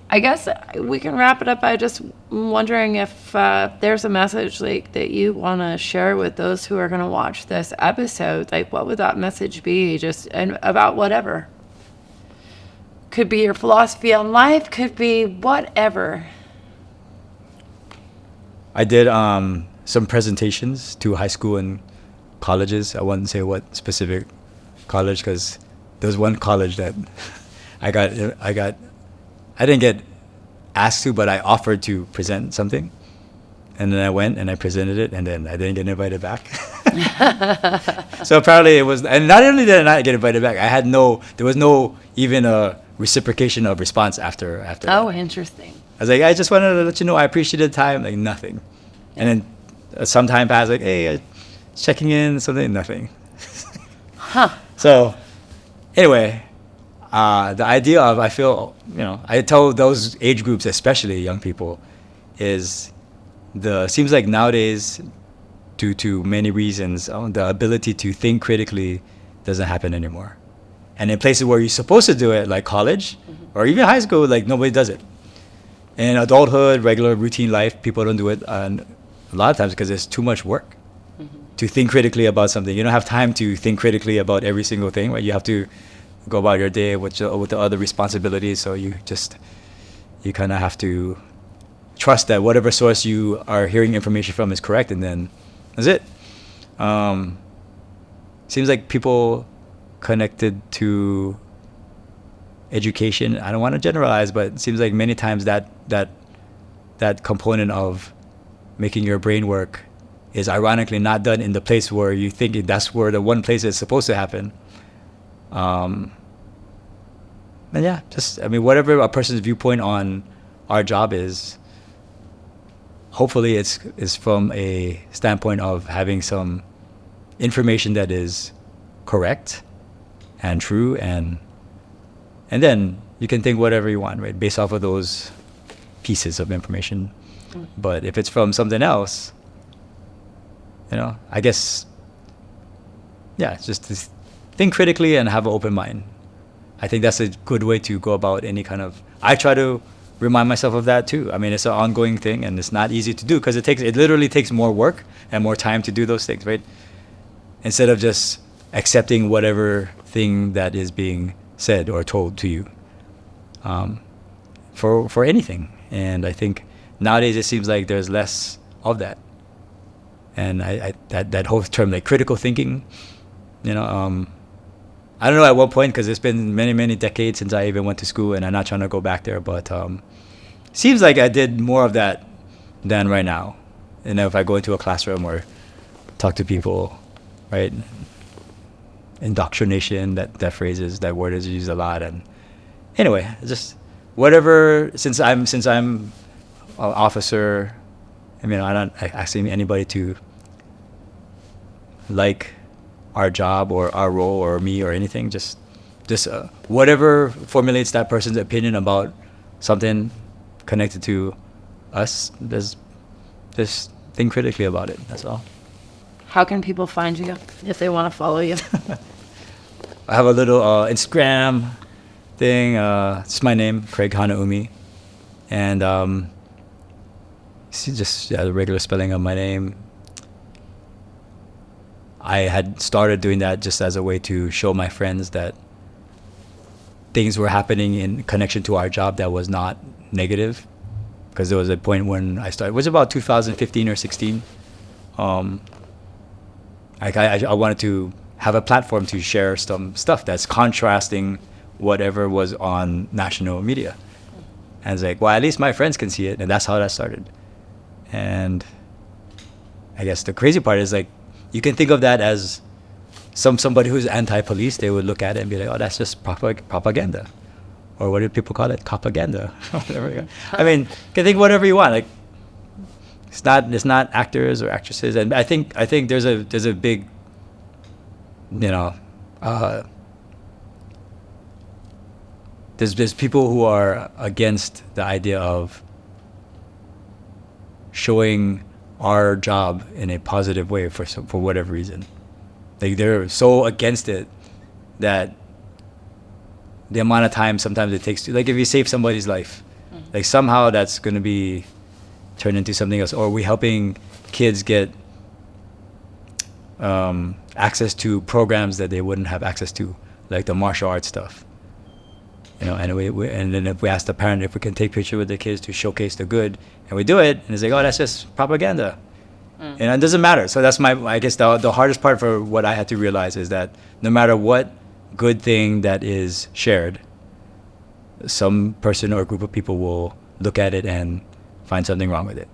[SPEAKER 1] I guess we can wrap it up by just wondering if there's a message like that you want to share with those who are going to watch this episode. Like, what would that message be? Just and about whatever. Could be your philosophy on life. Could be whatever.
[SPEAKER 2] I did some presentations to high school and colleges. I wouldn't say what specific college because there was one college that I didn't get asked to, but I offered to present something. And then I went and I presented it, and then I didn't get invited back. So apparently it was, and not only did I not get invited back, there was no even a reciprocation of response after
[SPEAKER 1] Oh,
[SPEAKER 2] that.
[SPEAKER 1] Interesting.
[SPEAKER 2] I was like, I just wanted to let you know I appreciated the time, like nothing. And then some time passed, like, hey, checking in, something, nothing. So anyway, the idea of, I feel, I tell those age groups, especially young people, is seems like nowadays, due to many reasons, the ability to think critically doesn't happen anymore. And in places where you're supposed to do it, like college or even high school, like nobody does it. In adulthood, regular routine life, people don't do it a lot of times because it's too much work to think critically about something. You don't have time to think critically about every single thing, right? You have to go about your day with the other responsibilities, so you kind of have to trust that whatever source you are hearing information from is correct, and then that's it. Seems like people connected to education, I don't want to generalize, but it seems like many times that component of making your brain work is ironically not done in the place where you think that's where the one place it's supposed to happen. And yeah, whatever a person's viewpoint on our job is, hopefully it's from a standpoint of having some information that is correct and true, and then you can think whatever you want, right, based off of those pieces of information. But if it's from something else, I guess, yeah, it's just to think critically and have an open mind. I think that's a good way to go about any kind of, I try to remind myself of that too. I mean, it's an ongoing thing, and it's not easy to do because it literally takes more work and more time to do those things, right? Instead of just accepting whatever thing that is being said or told to you, for anything. And I think nowadays it seems like there's less of that. And that whole term, like critical thinking, I don't know at what point, because it's been many, many decades since I even went to school, and I'm not trying to go back there, but seems like I did more of that than right now. And if I go into a classroom or talk to people, right? Indoctrination, that phrase is, that word is used a lot. And anyway, just whatever, since I'm an officer, I'm not asking anybody to like our job or our role or me or anything. Just whatever formulates that person's opinion about something connected to us. Just think critically about it. That's all.
[SPEAKER 1] How can people find you if they want to follow you?
[SPEAKER 2] I have a little Instagram thing. It's my name, Craig Hanaumi, and just the regular spelling of my name. I had started doing that just as a way to show my friends that things were happening in connection to our job that was not negative. Because there was a point when I started, it was about 2015 or 16. I wanted to have a platform to share some stuff that's contrasting whatever was on national media. And I was like, well, at least my friends can see it. And that's how that started. And I guess the crazy part is, like, you can think of that as somebody who's anti-police. They would look at it and be like, oh, that's just propaganda. Or what do people call it? Propaganda. Whatever. I mean, you can think whatever you want. Like, it's not actors or actresses. And I think there's a big, there's people who are against the idea of showing our job in a positive way for whatever reason. Like, they're so against it that the amount of time sometimes it takes to, like, if you save somebody's life, like, somehow that's going to be turned into something else. Or we helping kids get access to programs that they wouldn't have access to, like the martial arts stuff. And and then if we ask the parent if we can take picture with the kids to showcase the good, and we do it, and it's like, oh, that's just propaganda. And it doesn't matter. So that's I guess the hardest part for what I had to realize is that no matter what good thing that is shared, some person or group of people will look at it and find something wrong with it.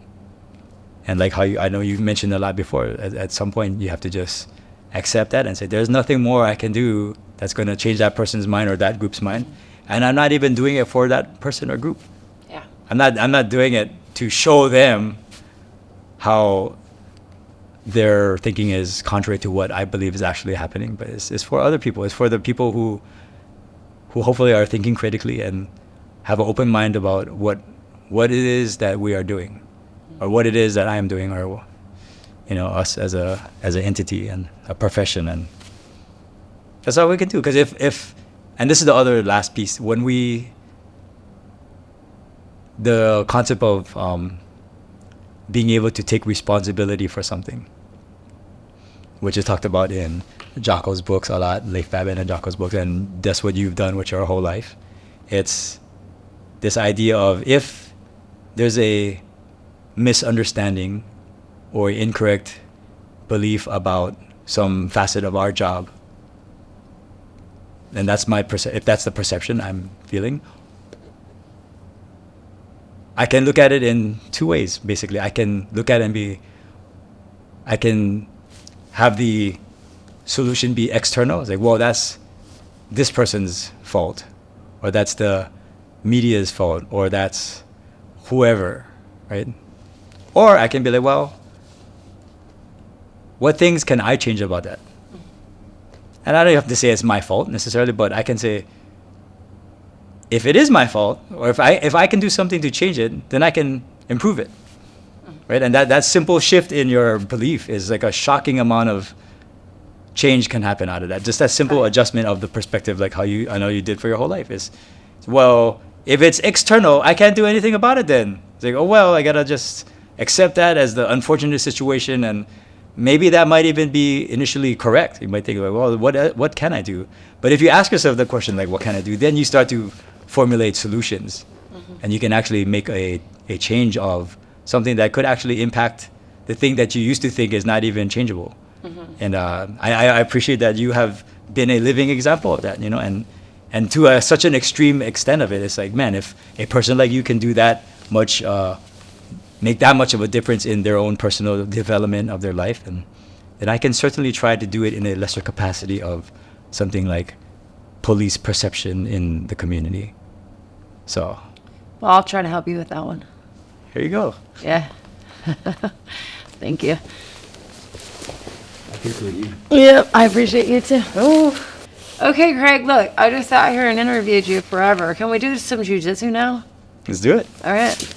[SPEAKER 2] And like how I know you mentioned a lot before, at some point you have to just accept that and say, there's nothing more I can do that's going to change that person's mind or that group's mind. And I'm not even doing it for that person or group.
[SPEAKER 1] Yeah.
[SPEAKER 2] I'm not doing it to show them how their thinking is contrary to what I believe is actually happening, but it's for other people. It's for the people who hopefully are thinking critically and have an open mind about what it is that we are doing, or what it is that I am doing, or us as an entity and a profession. And that's all we can do. Because if and this is the other last piece, when the concept of being able to take responsibility for something, which is talked about in Jocko's books a lot, Leif Babin and Jocko's books, and that's what you've done with your whole life. It's this idea of, if there's a misunderstanding or incorrect belief about some facet of our job, and that's if that's the perception I'm feeling, I can look at it in two ways, basically. I can look at it and I can have the solution be external. It's like, well, that's this person's fault, or that's the media's fault, or that's whoever, right? Or I can be like, well, what things can I change about that? And I don't have to say it's my fault necessarily, but I can say, if it is my fault, or if I can do something to change it, then I can improve it, right? And that simple shift in your belief is like a shocking amount of change can happen out of that. Just that simple adjustment of the perspective, like how I know you did for your whole life, is, well, if it's external, I can't do anything about it then. It's like, oh, well, I gotta just accept that as the unfortunate situation, and maybe that might even be initially correct. You might think, like, well, what can I do? But if you ask yourself the question, like, what can I do? Then you start to formulate solutions, and you can actually make a change of something that could actually impact the thing that you used to think is not even changeable. And I appreciate that you have been a living example of that, and to such an extreme extent of it. It's like, man, if a person like you can do that much, make that much of a difference in their own personal development of their life, and then I can certainly try to do it in a lesser capacity of something like police perception in the community. So,
[SPEAKER 1] well, I'll try to help you with that one.
[SPEAKER 2] Here you go.
[SPEAKER 1] Yeah. Thank you.
[SPEAKER 2] appreciate you.
[SPEAKER 1] Yep, I appreciate you too. Oh. Okay, Craig, look, I just sat here and interviewed you forever. Can we do some jujitsu now?
[SPEAKER 2] Let's do it.
[SPEAKER 1] All right.